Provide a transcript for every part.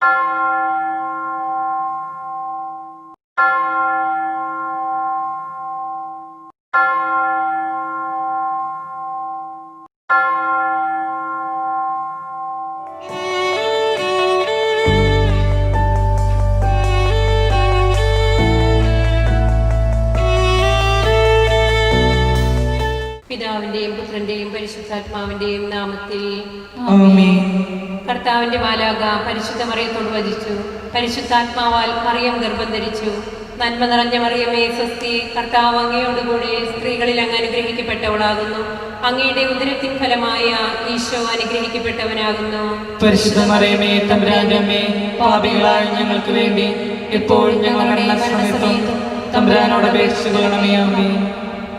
പിതാവിന്റെയും പുത്രന്റെയും പരിശുദ്ധാത്മാവിന്റെയും നാമത്തിൽ ആമേൻ. കർത്താവിന്റെ മാലാഖ പരിശുദ്ധ മറിയത്തോട് വചിച്ചു. പരിശുദ്ധാത്മാവാൽ മറിയം ഗർഭം ധരിച്ചു. നന്മ നിറഞ്ഞ മറിയമേ സ്വസ്തി, കർത്താവ് അങ്ങയോടുകൂടി സ്ത്രീകളിൽ അങ്ങ് അനുഗ്രഹിക്കപ്പെട്ടവളാകുന്നു. അങ്ങയുടെ ഉദരത്തിൻ ഫലമായ ഈശോ അനുഗ്രഹിക്കപ്പെട്ടവനാകുന്നു. പരിശുദ്ധ മറിയമേ തമ്പുരാന്റെ അമ്മേ, പാപികളായ ഞങ്ങൾക്ക് വേണ്ടി എപ്പോഴും ഞങ്ങളുടെ മരണസമയത്തും തമ്പുരാനോട് അപേക്ഷിച്ചുകൊള്ളണമേ. ആമേൻ.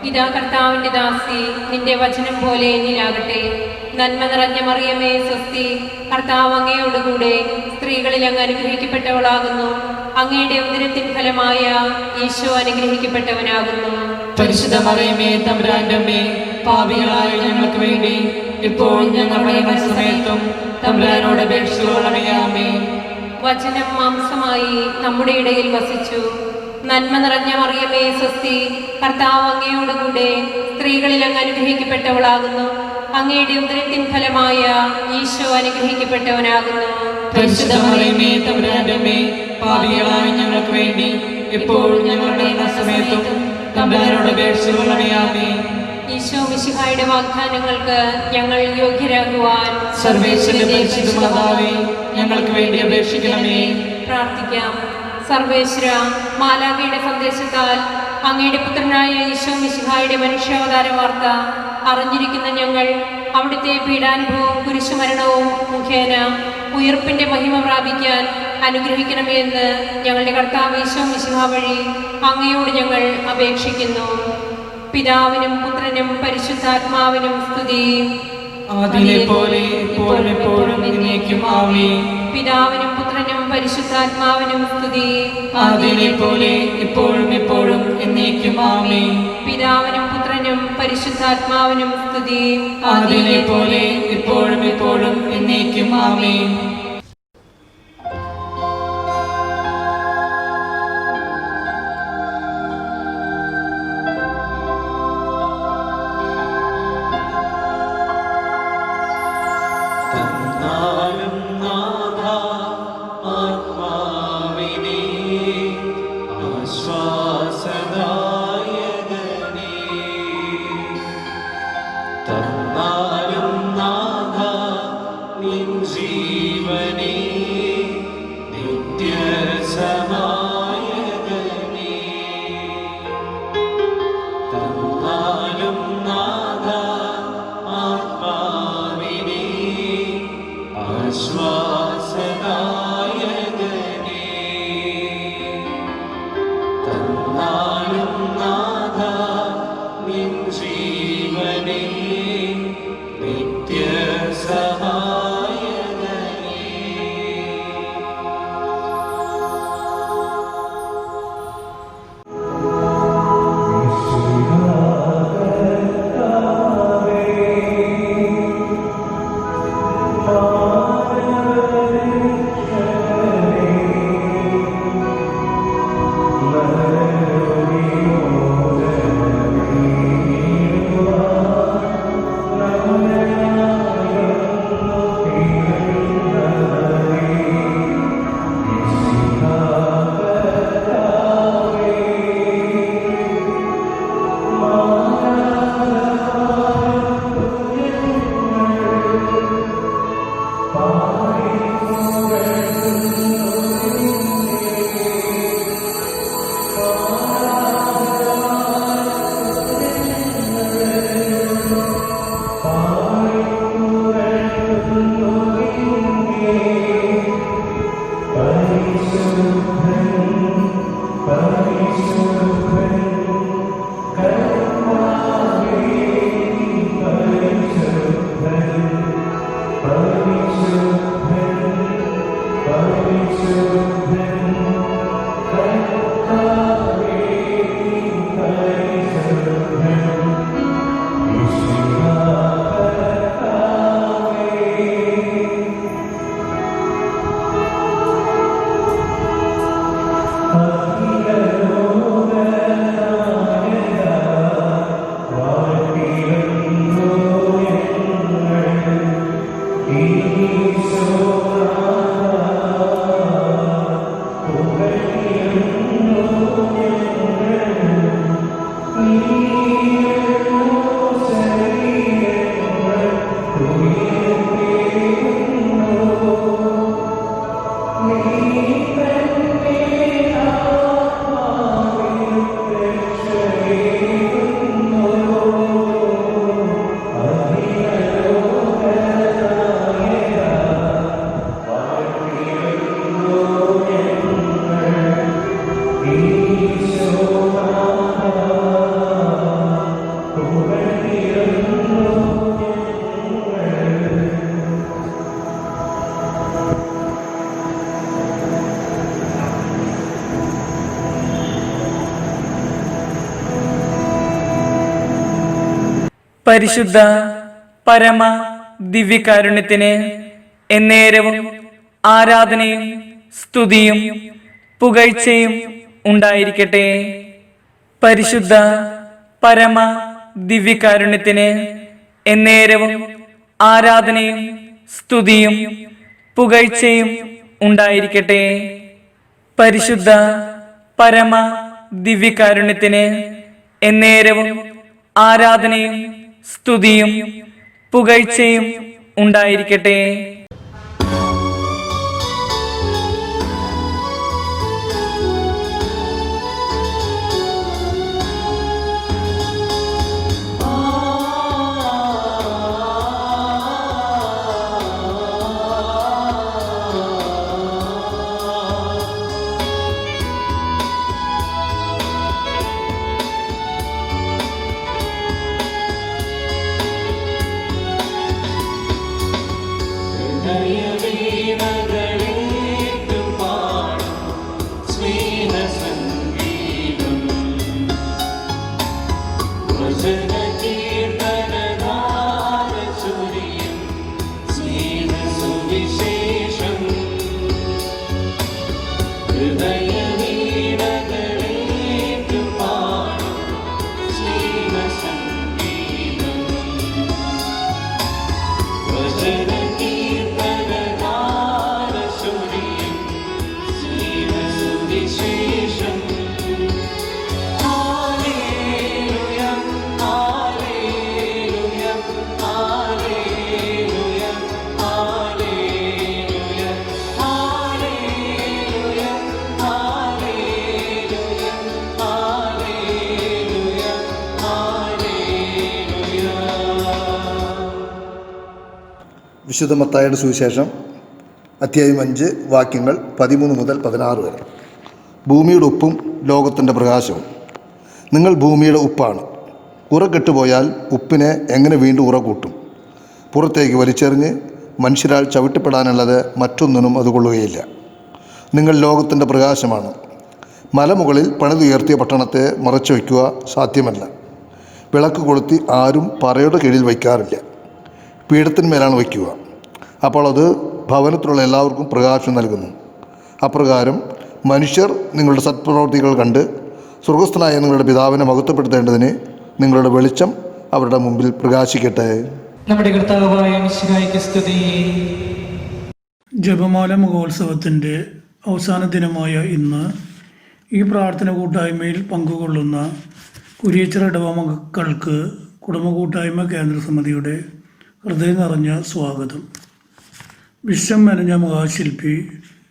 ഇതാ കർത്താവിന്റെ ദാസി, നിന്റെ വചനം പോലെ എന്നിലാകട്ടെ. നന്മ നിറഞ്ഞ മറിയമേ സ്വസ്തി, കർത്താവ് അങ്ങയോടുകൂടെ സ്ത്രീകളിൽ അങ്ങ് അനുഗ്രഹിക്കപ്പെട്ടവളാകുന്നു. അങ്ങയുടെ ഉദരത്തിൻ ഫലമായ ഈശോ അനുഗ്രഹിക്കപ്പെട്ടവനാകുന്നു. പരിശുദ്ധ മറിയമേ തമ്പുരാന്റെ അമ്മേ, പാപികളായ ഞങ്ങൾക്ക് വേണ്ടി എപ്പോഴും ഞങ്ങളുടെ മരണസമയത്തും തമ്പുരാനോട് അപേക്ഷിച്ചുകൊള്ളണമേ. ആമേൻ. വചനം മാംസമായി നമ്മുടെ ഇടയിൽ വസിച്ചു. നന്മ നിറഞ്ഞ മറിയമേ സ്വസ്തി, കർത്താവ് അങ്ങയോടുകൂടെ സ്ത്രീകളിൽ അങ്ങ് അനുഗ്രഹിക്കപ്പെട്ടവളാകുന്നു. അങ്ങയുടെ ഉദരത്തിൻ ഫലമായ ഈശോ അനുഗ്രഹിക്കപ്പെട്ടവനാകുന്നു. പരിശുദ്ധ മറിയമേ തമ്പുരാന്റെ അമ്മേ, പാപികളായ ഞങ്ങൾക്ക് വേണ്ടി എപ്പോഴും ഞങ്ങളുടെ മരണസമയത്തും തമ്പുരാനോട് അപേക്ഷിച്ചുകൊള്ളണമേ. ആമേൻ. ഈശോ മിശിഹായുടെ വാഗ്ദാനങ്ങൾക്ക് ഞങ്ങൾ യോഗ്യരാകുവാൻ സർവേശ്വരന്റെ പരിശുദ്ധ മാതാവേ, ഞങ്ങൾക്ക് വേണ്ടി അപേക്ഷിക്കണമേ. പ്രാർത്ഥിക്കാം. സർവേശ്വര, മാലാഖയുടെ സന്ദേശത്താൽ അങ്ങയുടെ പുത്രനായ ഈശോ മിശിഹായുടെ മനുഷ്യാവതാര വാർത്ത അറിഞ്ഞിരിക്കുന്ന ഞങ്ങൾ അവിടുത്തെ പീഡാനുഭവവും കുരിശുമരണവും മുഖേന ഉയർപ്പിന്റെ മഹിമ പ്രാപിക്കാൻ അനുഗ്രഹിക്കണമേ എന്ന് ഞങ്ങളുടെ കർത്താവ് ഈശോ മിശിഹാ വഴി അങ്ങയോട് ഞങ്ങൾ അപേക്ഷിക്കുന്നു. പിതാവിനും പുത്രനും പരിശുദ്ധാത്മാവിനും സ്തുതി. ആദിയിലെ പോലെ ഇപ്പോഴും എപ്പോഴും എന്നേക്കും. ആമേൻ. പിതാവിനും പുത്രനും പരിശുദ്ധാത്മാവിനും സ്തുതി. ആദിയിലെ പോലെ ഇപ്പോഴും എപ്പോഴും എന്നേക്കും. ആമേൻ. പിതാവിനും പുത്രനും പരിശുദ്ധാത്മാവിനും സ്തുതി. ആദിയിലെ പോലെ ഇപ്പോഴും എപ്പോഴും എന്നേക്കും. ആമേൻ. തന്നാലും നാഥ നിൻ ജീവൻ പരിശുദ്ധ പരമ ദിവ്യകാരുണ്യത്തിന് എന്നേരവും ആരാധനയും സ്തുതിയും പുകഴ്ചയും ഉണ്ടായിരിക്കട്ടെ. പരിശുദ്ധ പരമ ദിവ്യകാരുണ്യത്തിന് എന്നേരവും ആരാധനയും സ്തുതിയും പുകഴ്ചയും ഉണ്ടായിരിക്കട്ടെ. പരിശുദ്ധ പരമ ദിവ്യകാരുണ്യത്തിന് എന്നേരവും ആരാധനയും സ്തുതിയും പുകഴ്ചയും ഉണ്ടായിരിക്കട്ടെ. വിശുദ്ധ മത്തായിയുടെ സുവിശേഷം അധ്യായം 5 വാക്യങ്ങൾ 13 മുതൽ 16 വരെ. ഭൂമിയുടെ ഉപ്പും ലോകത്തിൻ്റെ പ്രകാശവും. നിങ്ങൾ ഭൂമിയുടെ ഉപ്പാണ്. ഉറ കെട്ടുപോയാൽ ഉപ്പിനെ എങ്ങനെ വീണ്ടും ഉറ കൂട്ടും? പുറത്തേക്ക് വലിച്ചെറിഞ്ഞ് മനുഷ്യരാൽ ചവിട്ടപ്പെടാനുള്ളത് മറ്റൊന്നിനും അത് കൊള്ളുകയില്ല. നിങ്ങൾ ലോകത്തിൻ്റെ പ്രകാശമാണ്. മലമുകളിൽ പണിതുയർത്തിയ പട്ടണത്തെ മറച്ചു വയ്ക്കുക സാധ്യമല്ല. വിളക്ക് കൊളുത്തി ആരും പറയുടെ കീഴിൽ വയ്ക്കാറില്ല, പീഠത്തിന്മേലാണ് വയ്ക്കുക. അപ്പോൾ അത് ഭവനത്തിലുള്ള എല്ലാവർക്കും പ്രകാശം നൽകുന്നു. അപ്രകാരം മനുഷ്യർ നിങ്ങളുടെ സത്പ്രവൃത്തികൾ കണ്ട് സ്വർഗസ്ഥനായ നിങ്ങളുടെ പിതാവിനെ മഹത്വപ്പെടുത്തേണ്ടതിന് നിങ്ങളുടെ വെളിച്ചം അവരുടെ മുമ്പിൽ പ്രകാശിക്കട്ടെ. നമ്മുടെ കർത്താവായ മിശിഹായ്ക്ക് സ്തുതി. ജപമാല മഹോത്സവത്തിൻ്റെ അവസാന ദിനമായ ഇന്ന് ഈ പ്രാർത്ഥന കൂട്ടായ്മയിൽ പങ്കുകൊള്ളുന്ന കുരിയച്ചിറ ഇടവ മക്കൾക്ക് കുടുംബ കൂട്ടായ്മ കേന്ദ്ര സമിതിയുടെ ഹൃദയം നിറഞ്ഞ സ്വാഗതം. വിശ്വം മെനഞ്ഞ മഹാശില്പി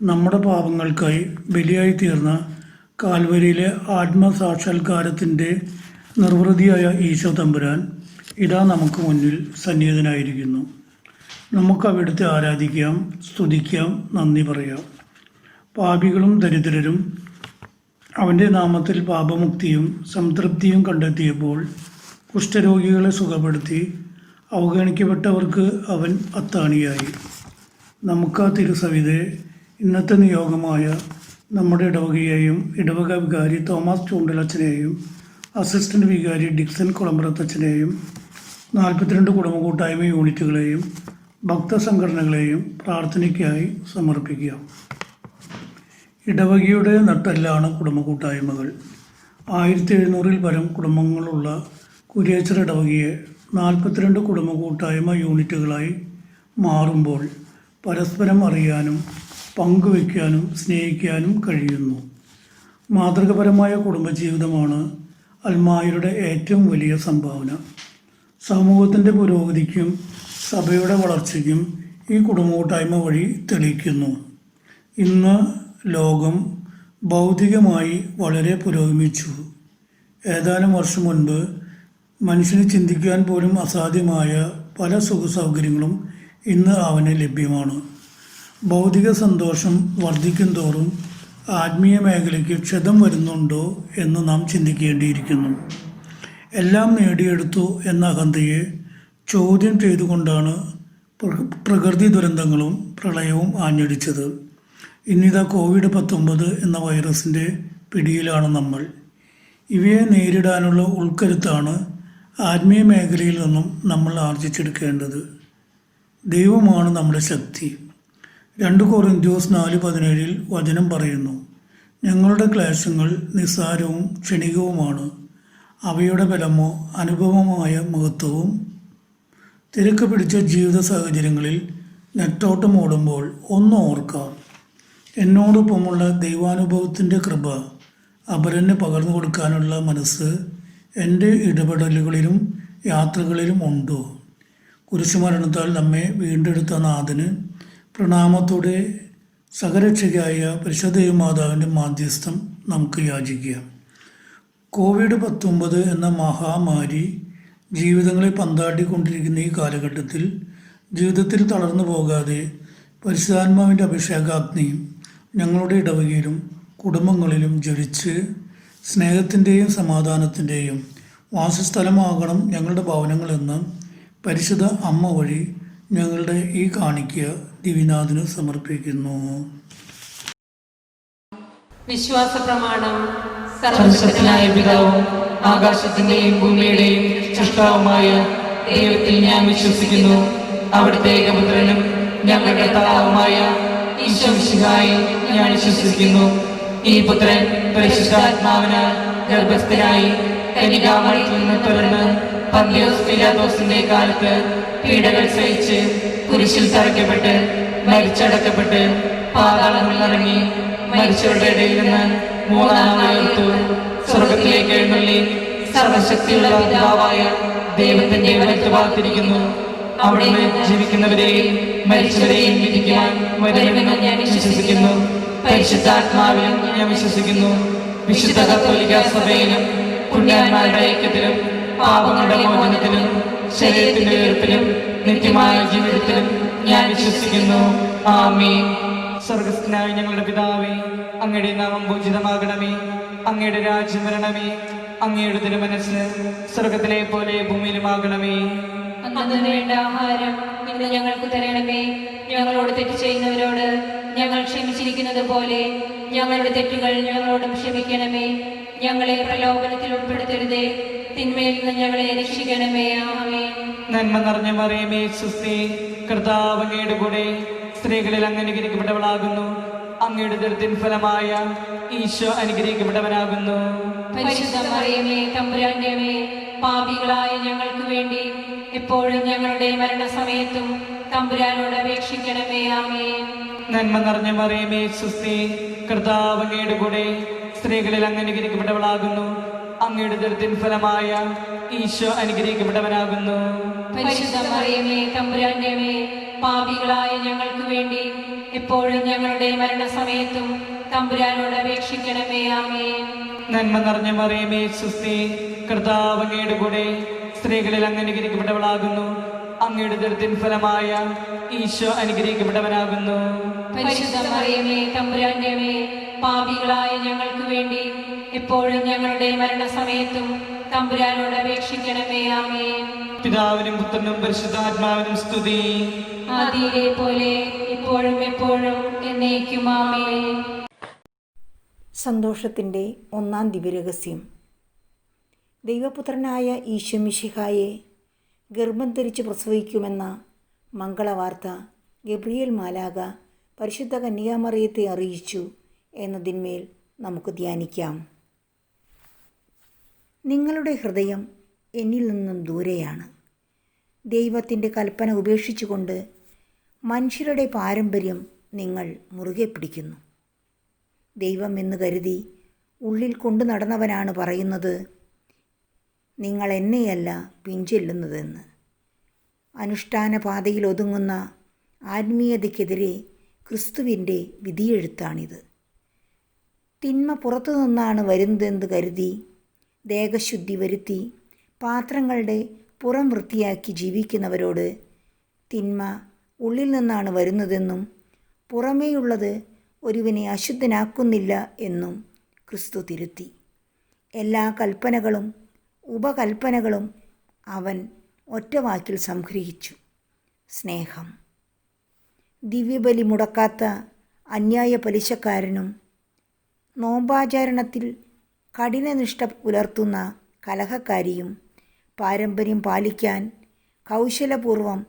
നമ്മുടെ പാപങ്ങൾക്കായി ബലിയായി തീർന്ന കാൽവരിയിലെ ആത്മസാക്ഷാത്കാരത്തിൻ്റെ നിർവൃതിയായ ഈശോ തമ്പുരാൻ ഇതാ നമുക്ക് മുന്നിൽ സന്നിഹിതനായിരിക്കുന്നു. നമുക്ക് അവിടുത്തെ ആരാധിക്കാം, സ്തുതിക്കാം, നന്ദി പറയാം. പാപികളും ദരിദ്രരും അവൻ്റെ നാമത്തിൽ പാപമുക്തിയും സംതൃപ്തിയും കണ്ടെത്തിയപ്പോൾ കുഷ്ഠരോഗികളെ സുഖപ്പെടുത്തി അവഗണിക്കപ്പെട്ടവർക്ക് അവൻ അത്താണിയായി. നമുക്ക് ആ തിരുസവിധെ ഇന്നത്തെ നിയോഗമായ നമ്മുടെ ഇടവകയെയും ഇടവക വികാരി തോമസ് ചൂണ്ടലച്ചനെയും അസിസ്റ്റന്റ് വികാരി ഡിക്സൺ കുളമ്പുറത്തച്ഛനെയും 42 കുടുംബ കൂട്ടായ്മ യൂണിറ്റുകളെയും ഭക്തസംഘടനകളെയും പ്രാർത്ഥനയ്ക്കായി സമർപ്പിക്കുക. ഇടവകയുടെ നട്ടെല്ലാണ് കുടുംബ കൂട്ടായ്മകൾ. 1700-ൽ പരം കുടുംബങ്ങളുള്ള കുരിയച്ചിറ ഇടവകയെ 42 കുടുംബ കൂട്ടായ്മ യൂണിറ്റുകളായി മാറുമ്പോൾ പരസ്പരം അറിയാനും പങ്കുവയ്ക്കാനും സ്നേഹിക്കാനും കഴിയുന്നു. മാതൃകപരമായ കുടുംബജീവിതമാണ് അൽമായരുടെ ഏറ്റവും വലിയ സംഭാവന. സമൂഹത്തിൻ്റെ പുരോഗതിക്കും സഭയുടെ വളർച്ചയ്ക്കും ഈ കുടുംബ കൂട്ടായ്മ വഴി തെളിയിക്കുന്നു. ഇന്ന് ലോകം ഭൗതികമായി വളരെ പുരോഗമിച്ചു. ഏതാനും വർഷം മുൻപ് മനുഷ്യന് ചിന്തിക്കാൻ പോലും അസാധ്യമായ പല സുഖസൗകര്യങ്ങളും ഇന്ന് അവന് ലഭ്യമാണ്. ഭൗതിക സന്തോഷം വർദ്ധിക്കും തോറും ആത്മീയ മേഖലയ്ക്ക് ക്ഷതം വരുന്നുണ്ടോ എന്ന് നാം ചിന്തിക്കേണ്ടിയിരിക്കുന്നു. എല്ലാം നേടിയെടുത്തു എന്ന അഹന്തയെ ചോദ്യം ചെയ്തുകൊണ്ടാണ് പ്രകൃതി ദുരന്തങ്ങളും പ്രളയവും ആഞ്ഞടിച്ചത്. ഇന്നിതാ COVID-19 എന്ന വൈറസിൻ്റെ പിടിയിലാണ് നമ്മൾ. ഇവയെ നേരിടാനുള്ള ഉൾക്കരുത്താണ് ആത്മീയ മേഖലയിൽ നിന്നും നമ്മൾ ആർജിച്ചെടുക്കേണ്ടത് ദൈവമാണ് നമ്മുടെ ശക്തി. 2 കൊറിന്ത്യസ് 4:17 വചനം പറയുന്നു, ഞങ്ങളുടെ ക്ലേശങ്ങൾ നിസ്സാരവും ക്ഷണികവുമാണ്, അവയുടെ ബലമോ അനുഭവമായ മഹത്വവും. തിരക്ക് പിടിച്ച ജീവിത സാഹചര്യങ്ങളിൽ നെട്ടോട്ടം ഓടുമ്പോൾ ഒന്ന് ഓർക്കാം, എന്നോടൊപ്പമുള്ള ദൈവാനുഭവത്തിൻ്റെ കൃപ അപരന് പകർന്നു കൊടുക്കാനുള്ള മനസ്സ് എൻ്റെ ഇടപെടലുകളിലും യാത്രകളിലും ഉണ്ടോ? കുരിശുമരണത്താൽ നമ്മെ വീണ്ടെടുത്ത നാഥന് പ്രണാമത്തോടെ സഹരക്ഷകയായ പരിശുദ്ധ മാതാവിൻ്റെ മാധ്യസ്ഥം നമുക്ക് യാചിക്കാം. കോവിഡ്-19 എന്ന മഹാമാരി ജീവിതങ്ങളെ പന്താടിക്കൊണ്ടിരിക്കുന്ന ഈ കാലഘട്ടത്തിൽ ജീവിതത്തിൽ തളർന്നു പോകാതെ പരിശുദ്ധാത്മാവിൻ്റെ അഭിഷേകാഗ്നി ഞങ്ങളുടെ ഇടവകയിലും കുടുംബങ്ങളിലും ജ്വലിച്ച് സ്നേഹത്തിൻ്റെയും സമാധാനത്തിൻ്റെയും വാസസ്ഥലമാകണം ഞങ്ങളുടെ ഭവനങ്ങളെന്ന് പരിശുദ്ധ അമ്മ വഴി ഞങ്ങളുടെ ഈ കാണിക്ക ദിവ്യനാഥന് സമർപ്പിക്കുന്നു. വിശ്വാസ പ്രമാണം. സർവശക്തനായ പിതാവും ആകാശത്തിന്റെയും ഭൂമിയുടെയും സൃഷ്ടാവുമായ ദൈവത്തിൽ ഞാൻ വിശ്വസിക്കുന്നു. അവിടുത്തെ ഏകപുത്രനും ഞങ്ങളുടെ കർത്താവുമായ ഈശോ മിശിഹായിൽ ഞാൻ വിശ്വസിക്കുന്നു. ഈ പുത്രൻ പരിശുദ്ധാത്മാവിനാൽ ഗർഭസ്ഥനായി കന്യകാമറിയത്തിൽ നിന്ന് പിറന്ന് പന്തിയോസ് പീലാത്തോസിന്റെ കാലത്ത് പീഡകൾ സഹിച്ച് കുരിശിൽ തറയ്ക്കപ്പെട്ട് മരിച്ചടക്കപ്പെട്ട് പാതാളങ്ങളിൽ ഇറങ്ങി മരിച്ചവരുടെ ഇടയിൽ നിന്ന് 3-ാം നാൾ ഉയർത്തു. സ്വർഗത്തിലേക്ക് എഴുന്നള്ളി സർവശക്തിയുള്ള പിതാവായ ദൈവത്തിന്റെ വലത്തുഭാഗത്തിരിക്കുന്നു. അവിടുന്ന് ജീവിക്കുന്നവരെയും മരിച്ചവരെയും വിധിക്കുവാൻ വരുമെന്ന് ഞാൻ വിശ്വസിക്കുന്നു. പരിശുദ്ധാത്മാവിലും ഞാൻ വിശ്വസിക്കുന്നു. വിശുദ്ധ കത്തോലിക്ക സഭയിലും പുണ്യവാന്മാരുടെ ഐക്യത്തിലും പാപങ്ങളുടെ മോചനത്തിലും ശരീരത്തിന്റെ ഉയർപ്പിലും നിത്യമായ ജീവിതത്തിലും ഞാൻ വിശ്വസിക്കുന്നു. ആമേൻ. സ്വർഗസ്ഥനായ ഞങ്ങളുടെ പിതാവേ, അങ്ങയുടെ നാമം പൂജിതമാകണമേ. അങ്ങയുടെ രാജ്യം വരണമേ. അങ്ങയുടെ തിരുമനസ്സ് സ്വർഗത്തിലെ പോലെ ഭൂമിയിലുമാകണമേ. അന്നു വേണ്ട ആഹാരം ഇന്ന് ഞങ്ങൾക്ക് തരണമേ. ഞങ്ങളോട് തെറ്റ് ചെയ്യുന്നവരോട് ഞങ്ങൾ ക്ഷമിച്ചിരിക്കുന്നത് പോലെ ഞങ്ങളുടെ തെറ്റുകൾ ഞങ്ങളോടും ക്ഷമിക്കണമേ. ഞങ്ങളെ പ്രലോഭനത്തിൽ ഉൾപ്പെടുത്തരുതേ, തിന്മയിൽ നിന്ന് ഞങ്ങളെ രക്ഷിക്കണമേ. ആമേൻ. നന്മ നിറഞ്ഞ മറിയമേ, സ്വസ്തി, കർത്താവ് അങ്ങയുടെ കൂടെ സ്ത്രീകളിൽ അങ്ങ് അനുഗ്രഹിക്കപ്പെട്ടവളാകുന്നു. അങ്ങയുടെ ഉദരത്തിൻ ഫലമായ ഈശോ അനുഗ്രഹിക്കപ്പെട്ടവനാകുന്നു. പരിശുദ്ധ മറിയമേ, തമ്പുരാന്റെ അമ്മേ, പാപികളായ ഞങ്ങൾക്ക് വേണ്ടി എപ്പോഴും ഞങ്ങളുടെ മരണസമയത്തും തമ്പുരാനോട് അപേക്ഷിക്കണമേ. ആമേൻ. നന്മ നിറഞ്ഞ മറിയമേ, സ്വസ്തി, കർത്താവ് അങ്ങയുടെ കൂടെ സ്ത്രീകളിൽ അങ്ങ് അനുഗ്രഹിക്കപ്പെട്ടവളാകുന്നു. അങ്ങയുടെ ഉദരത്തിൻ ഫലമായ ഈശോ അനുഗ്രഹിക്കപ്പെട്ടവനാകുന്നു. പരിശുദ്ധ മറിയമേ, തമ്പുരാന്റെ അമ്മേ, പാപികളായ ഞങ്ങൾക്ക് വേണ്ടി എപ്പോഴും ഞങ്ങളുടെ മരണസമയത്തും തമ്പുരാനോട് അപേക്ഷിക്കണമേ. ആമേൻ. നന്മ നിറഞ്ഞ മറിയമേ, സ്വസ്തി, കർത്താവ് അങ്ങയുടെ കൂടെ സ്ത്രീകളിൽ അങ്ങ് അനുഗ്രഹിക്കപ്പെട്ടവളാകുന്നു. അങ്ങയുടെ ഉദരത്തിൻ ഫലമായ ഈശോ അനുഗ്രഹിക്കപ്പെട്ടവനാകുന്നു. പരിശുദ്ധ മറിയമേ, തമ്പുരാന്റെ അമ്മേ, പാപികളായ ഞങ്ങൾക്ക് വേണ്ടി എപ്പോഴും ഞങ്ങളുടെ മരണസമയത്തും തമ്പുരാനോട് അപേക്ഷിക്കണമേ. ആമേൻ. പിതാവിനും പുത്രനും പരിശുദ്ധാത്മാവിനും സ്തുതി. ആദിയിലെ പോലെ ഇപ്പോഴും എപ്പോഴും എന്നേക്കും. ആമേൻ. സന്തോഷത്തിൻ്റെ 1-ാം ദിവ്യരഹസ്യം. ദൈവപുത്രനായ ഈശോ മിശിഹായെ ഗർഭം ധരിച്ച് പ്രസവിക്കുമെന്ന മംഗളവാർത്ത ഗബ്രിയേൽ മാലാഖ പരിശുദ്ധ കന്യകാമറിയത്തെ അറിയിച്ചു എന്നതിന്മേൽ നമുക്ക് ധ്യാനിക്കാം. നിങ്ങളുടെ ഹൃദയം എന്നിൽ നിന്നും ദൂരെയാണ്. ദൈവത്തിൻ്റെ കൽപ്പന ഉപേക്ഷിച്ചുകൊണ്ട് മനുഷ്യരുടെ പാരമ്പര്യം നിങ്ങൾ മുറുകെ പിടിക്കുന്നു. ദൈവം എന്ന് കരുതി ഉള്ളിൽ കൊണ്ടു നടന്നവനാണ് പറയുന്നത്, നിങ്ങൾ എന്നെയല്ല പിഞ്ചെല്ലുന്നതെന്ന്. അനുഷ്ഠാന പാതയിൽ ഒതുങ്ങുന്ന ആത്മീയതയ്ക്കെതിരെ ക്രിസ്തുവിൻ്റെ വിധിയെഴുത്താണിത്. തിന്മ പുറത്തു നിന്നാണ് വരുന്നതെന്ന് കരുതി ദേഹശുദ്ധി വരുത്തി പാത്രങ്ങളുടെ പുറം വൃത്തിയാക്കി ജീവിക്കുന്നവരോട് തിന്മ ഉള്ളിൽ നിന്നാണ് വരുന്നതെന്നും പുറമേയുള്ളത് ഒരുവനെ അശുദ്ധനാക്കുന്നില്ല എന്നും ക്രിസ്തു തിരുത്തി. എല്ലാ കൽപ്പനകളും ഉപകൽപ്പനകളും അവൻ ഒറ്റവാക്കിൽ സംഗ്രഹിച്ചു: സ്നേഹം. ദിവ്യബലി മുടക്കാത്ത അന്യായ പലിശക്കാരനും നോമ്പാചരണത്തിൽ കഠിനനിഷ്ഠ പുലർത്തുന്ന കലഹക്കാരിയും പാരമ്പര്യം പാലിക്കാൻ കൗശലപൂർവം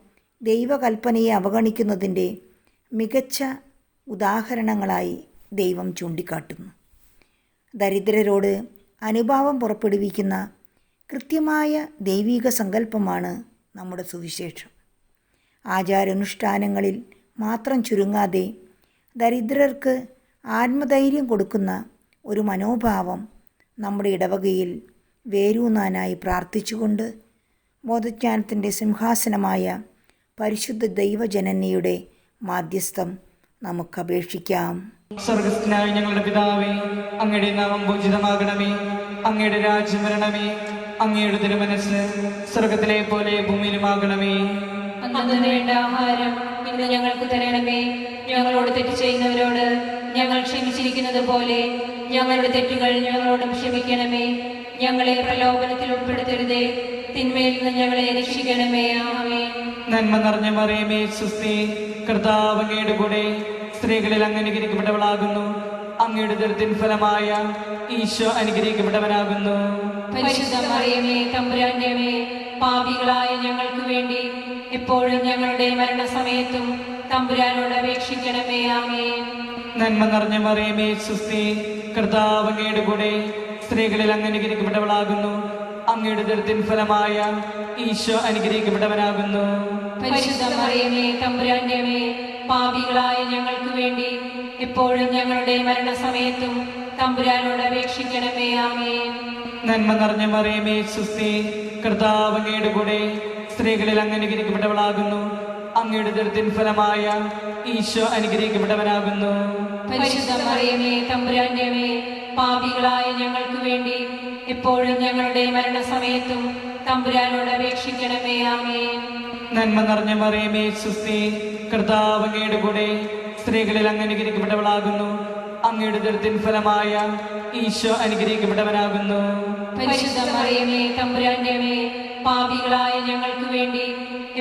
ദൈവകൽപ്പനയെ അവഗണിക്കുന്നതിൻ്റെ മികച്ച ഉദാഹരണങ്ങളായി ദൈവം ചൂണ്ടിക്കാട്ടുന്നു. ദരിദ്രരോട് അനുഭാവം പുറപ്പെടുവിക്കുന്ന കൃത്യമായ ദൈവിക സങ്കല്പമാണ് നമ്മുടെ സുവിശേഷം. ആചാരാനുഷ്ഠാനങ്ങളിൽ മാത്രം ചുരുങ്ങാതെ ദരിദ്രർക്ക് ആത്മധൈര്യം കൊടുക്കുന്ന ഒരു മനോഭാവം നമ്മുടെ ഇടവകയിൽ വേരൂന്നാനായി പ്രാർത്ഥിച്ചുകൊണ്ട് ബോധജ്ഞാനത്തിൻ്റെ സിംഹാസനമായ പരിശുദ്ധ ദൈവജനനിയുടെ മാധ്യസ്ഥം നമുക്കപേക്ഷിക്കാം. സ്വർഗസ്ഥനായ ഞങ്ങളുടെ പിതാവേ, അങ്ങയുടെ നാമം പൂജിതമാകണമേ, അങ്ങയുടെ രാജ്യം വരണമേ, അങ്ങയുടെ തിരുമനസ്സ് സ്വർഗത്തിലെ പോലെ ഭൂമിയിലുമാകണമേ. അന്നു വേണ്ട ആഹാരം ഇന്ന് ഞങ്ങൾക്ക് തരണമേ. ഞങ്ങളോട് തെറ്റ് ചെയ്യുന്നവരോട് ഞങ്ങൾ ക്ഷമിച്ചിരിക്കുന്നത് പോലെ ഞങ്ങളുടെ തെറ്റുകൾ ഞങ്ങളോടും ക്ഷമിക്കണമേ. ഞങ്ങളെ പ്രലോഭനത്തിൽ ഉൾപ്പെടുത്തരുതേ, തിന്മയിൽ നിന്ന് ഞങ്ങളെ രക്ഷിക്കണമേ. ആമേൻ. നന്മ നിറഞ്ഞ മറിയമേ, സ്വസ്തി, കർത്താവ് അങ്ങയുടെ കൂടെ സ്ത്രീകളിൽ അങ്ങ് അനുഗ്രഹിക്കപ്പെട്ടവളാകുന്നു. അങ്ങയുടെ ഉദരത്തിൻ ഫലമായ ഈശോ അനുഗ്രഹിക്കപ്പെട്ടവനാകുന്നു. പരിശുദ്ധ മറിയമേ, തമ്പുരാന്റെ അമ്മേ, പാപികളായ ഞങ്ങൾക്ക് വേണ്ടി എപ്പോഴും ഞങ്ങളുടെ മരണസമയത്തും തമ്പുരാനോട് അപേക്ഷിക്കണമേ. ആമേൻ. നന്മ നിറഞ്ഞ മറിയമേ, സ്വസ്തി, കർത്താവ് അങ്ങയുടെ കൂടെ സ്ത്രീകളിൽ അങ്ങ് അനുഗ്രഹിക്കപ്പെട്ടവളാകുന്നു. അങ്ങയുടെ ഉദരത്തിൻ ഫലമായ ഈശോ അനുഗ്രഹിക്കപ്പെട്ടവനാകുന്നു. പരിശുദ്ധ മറിയമേ, തമ്പുരാന്റെ അമ്മേ, പാപികളായ ഞങ്ങൾക്ക് വേണ്ടി എപ്പോഴും ഞങ്ങളുടെ മരണസമയത്തും തമ്പുരാനോട് അപേക്ഷിക്കണമേ. ആമേൻ. നന്മ നിറഞ്ഞ മറിയമേ, സ്വസ്തി, കർത്താവ് അങ്ങയുടെ കൂടെ സ്ത്രീകളിൽ അങ്ങ് അനുഗ്രഹിക്കപ്പെട്ടവളാകുന്നു. അങ്ങയുടെ ഉദരത്തിൻ ഫലമായ ഈശോ അനുഗ്രഹിക്കപ്പെട്ടവനാകുന്നു. പരിശുദ്ധ മറിയമേ, തമ്പുരാന്റെ അമ്മേ, പാപികളായ ഞങ്ങൾക്ക് വേണ്ടി എപ്പോഴും ഞങ്ങളുടെ മരണസമയത്തും തമ്പുരാനോട് അപേക്ഷിക്കണമേ. ആമേൻ. നന്മ നിറഞ്ഞ മറിയമേ, സ്വസ്തി, കർത്താവ് അങ്ങയുടെ കൂടെ സ്ത്രീകളിൽ അങ്ങ് അനുഗ്രഹിക്കപ്പെട്ടവളാകുന്നു. അങ്ങയുടെ ഉദരത്തിൻ ഫലമായ ഈശോ അനുഗ്രഹിക്കപ്പെട്ടവനാകുന്നു. പരിശുദ്ധ മറിയമേ, തമ്പുരാന്റെ അമ്മേ, പാപികളായ ഞങ്ങൾക്ക് വേണ്ടി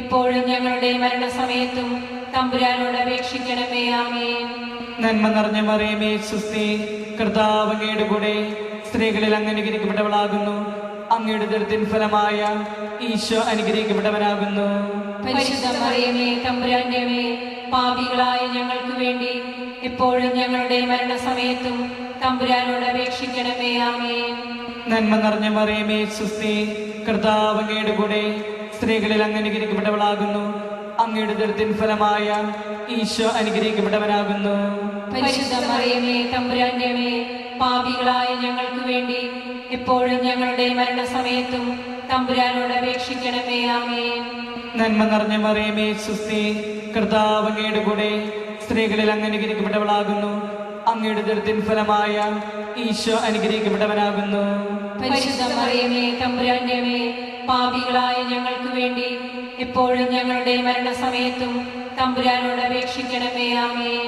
എപ്പോഴും ഞങ്ങളുടെ മരണസമയത്തും തമ്പുരാനോട് അപേക്ഷിക്കണമേ. ആമേൻ. നന്മ നിറഞ്ഞ മറിയമേ, സ്വസ്തി, കർത്താവ് അങ്ങയുടെ കൂടെ സ്ത്രീകളിൽ അങ്ങ് അനുഗ്രഹിക്കപ്പെട്ടവളാകുന്നു. അങ്ങയുടെ ഉദരത്തിൻ ഫലമായ ഈശോ അനുഗ്രഹിക്കപ്പെട്ടവനാകുന്നു. പരിശുദ്ധ മറിയമേ, തമ്പുരാന്റെ അമ്മേ, പാപികളായ ഞങ്ങൾക്ക് വേണ്ടി എപ്പോഴും ഞങ്ങളുടെ മരണസമയത്തും തമ്പുരാനോട് അപേക്ഷിക്കണമേ. ആമേൻ. നന്മ നിറഞ്ഞ മറിയമേ, സ്വസ്തി, കർത്താവ് അങ്ങയുടെ കൂടെ സ്ത്രീകളിൽ അങ്ങ് അനുഗ്രഹിക്കപ്പെട്ടവളാകുന്നു. അങ്ങയുടെ ഉദരത്തിൻ ഫലമായ ഈശോ അനുഗ്രഹിക്കപ്പെട്ടവനാകുന്നു. പരിശുദ്ധ മറിയമേ, തമ്പുരാന്റെ അമ്മേ, പാപികളായ ഞങ്ങൾക്ക് വേണ്ടി എപ്പോഴും ഞങ്ങളുടെ മരണസമയത്തും തമ്പുരാനോട് അപേക്ഷിക്കണമേ. ആമേൻ. നന്മ നിറഞ്ഞ മറിയമേ, സ്വസ്തി, കർത്താവ് അങ്ങയുടെ കൂടെ സ്ത്രീകളിൽ അങ്ങ് അനുഗ്രഹിക്കപ്പെട്ടവളാകുന്നു. അങ്ങയുടെ ഉദരത്തിൻ ഫലമായ ഈശോ അനുഗ്രഹിക്കപ്പെട്ടവനാകുന്നു. പരിശുദ്ധ മറിയമേ, തമ്പുരാന്റെ അമ്മേ, പാപികളായ ഞങ്ങൾക്ക് വേണ്ടി എപ്പോഴും ഞങ്ങളുടെ മരണസമയത്തും തമ്പുരാനോട് അപേക്ഷിക്കണമേ. ആമേൻ.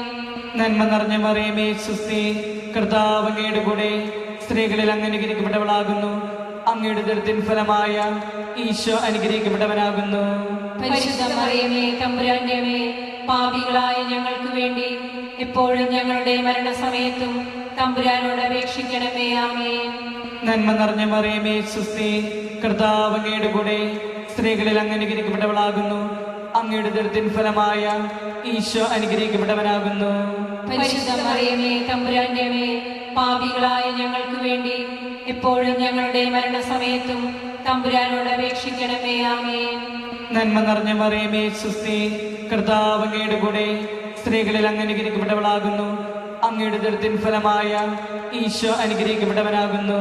നന്മ നിറഞ്ഞ മറിയമേ, സ്വസ്തി, കർത്താവ് അങ്ങയുടെ കൂടെ സ്ത്രീകളിൽ അങ്ങ് അനുഗ്രഹിക്കപ്പെട്ടവളാകുന്നു. അങ്ങയുടെ ഉദരത്തിൻ ഫലമായ ഈശോ അനുഗ്രഹിക്കപ്പെട്ടവനാകുന്നു. പരിശുദ്ധ മറിയമേ, തമ്പുരാന്റെ അമ്മേ, പാപികളായ ഞങ്ങൾക്ക് വേണ്ടി എപ്പോഴും ഞങ്ങളുടെ മരണസമയത്തും തമ്പുരാനോട് അപേക്ഷിക്കണമേ. ആമേൻ. നന്മ നിറഞ്ഞ മറിയമേ, സ്വസ്തി, കർത്താവ് അങ്ങയുടെ കൂടെ സ്ത്രീകളിൽ അങ്ങ് അനുഗ്രഹിക്കപ്പെട്ടവളാകുന്നു. അങ്ങയുടെ ഉദരത്തിൻ ഫലമായ ഈശോ അനുഗ്രഹിക്കപ്പെട്ടവനാകുന്നു. പരിശുദ്ധ മറിയമേ, തമ്പുരാന്റെ അമ്മേ, പാപികളായ ഞങ്ങൾക്ക് വേണ്ടി എപ്പോഴും ഞങ്ങളുടെ മരണസമയത്തും തമ്പുരാനോട് അപേക്ഷിക്കണമേ. ആമേൻ. നന്മ നിറഞ്ഞ മറിയമേ, സ്വസ്തി, കർത്താവ് അങ്ങയുടെ കൂടെ സ്ത്രീകളിൽ അങ്ങ് അനുഗ്രഹിക്കപ്പെട്ടവളാകുന്നു. അങ്ങയുടെ ഉദരത്തിൻ ഫലമായ ഈശോ അനുഗ്രഹിക്കപ്പെട്ടവനാകുന്നു.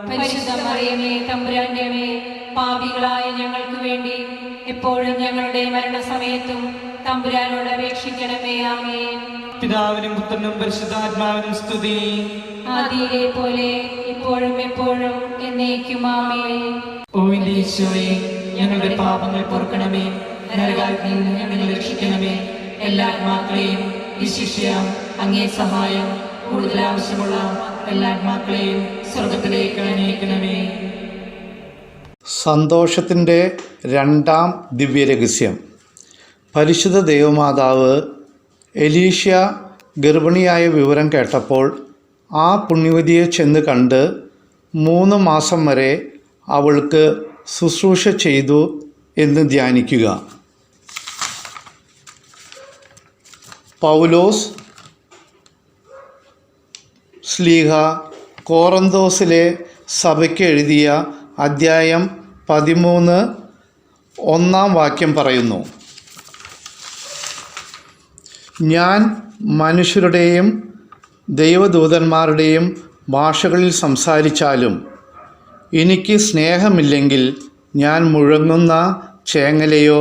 പരിശുദ്ധ മറിയമേ, തമ്പുരാന്റെ അമ്മേ, പാപികളായ ഞങ്ങൾക്ക് വേണ്ടി എപ്പോഴും ഞങ്ങളുടെ മരണസമയത്തും തമ്പുരാനോട് അപേക്ഷിക്കണമേ. ആമേൻ. പിതാവിനും പുത്രനും പരിശുദ്ധാത്മാവിനും സ്തുതി. ആദിയിലെ പോലെ ഇപ്പോഴും എപ്പോഴും എന്നേക്കും. ആമേൻ. ഓ എന്റെ ഈശോയെ, ഞങ്ങളുടെ പാപങ്ങൾ പൊറുക്കണമേ, നരകാഗ്നിയിൽ നിന്ന് ഞങ്ങളെ രക്ഷിക്കണമേ. എല്ലാ ആത്മാക്കളെയും വിശിഷ്യ അങ്ങേ സഹായം കൂടുതൽ ആവശ്യമുള്ള എല്ലാ ആത്മാക്കളെയും സ്വർഗത്തിലേക്ക് അനയിക്കണമേ. സന്തോഷത്തിൻ്റെ രണ്ടാം ദിവ്യരഹസ്യം. പരിശുദ്ധ ദൈവമാതാവ് എലീഷ്യ ഗർഭിണിയായ വിവരം കേട്ടപ്പോൾ ആ പുണ്യവതിയെ ചെന്ന് കണ്ട് 3 മാസം വരെ അവൾക്ക് ശുശ്രൂഷ ചെയ്തു എന്ന് ധ്യാനിക്കുക. പൗലോസ് ശ്ലീഹ കോറിന്തോസിലെ സഭയ്ക്ക് എഴുതിയ അദ്ധ്യായം 13 1-ാം വാക്യം പറയുന്നു: ഞാൻ മനുഷ്യരുടെയും ദൈവദൂതന്മാരുടെയും ഭാഷകളിൽ സംസാരിച്ചാലും എനിക്ക് സ്നേഹമില്ലെങ്കിൽ ഞാൻ മുഴങ്ങുന്ന ചേങ്ങലയോ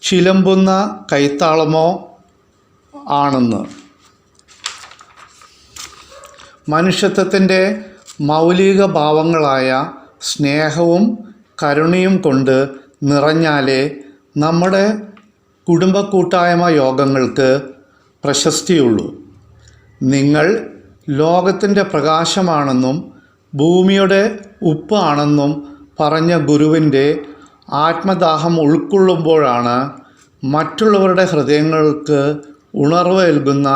ചിലമ്പുന്ന കൈത്താളമോ ആണെന്ന്. മനുഷ്യത്വത്തിൻ്റെ മൗലിക ഭാവങ്ങളായ സ്നേഹവും കരുണയും കൊണ്ട് നിറഞ്ഞാലേ നമ്മുടെ കുടുംബ കൂട്ടായ്മ യോഗങ്ങൾക്ക് പ്രശസ്തിയുള്ളൂ. നിങ്ങൾ ലോകത്തിൻ്റെ പ്രകാശമാണെന്നും ഭൂമിയുടെ ഉപ്പ് ആണെന്നും പറഞ്ഞ ഗുരുവിൻ്റെ ആത്മദാഹം ഉൾക്കൊള്ളുമ്പോഴാണ് മറ്റുള്ളവരുടെ ഹൃദയങ്ങൾക്ക് ഉണർവ് നൽകുന്ന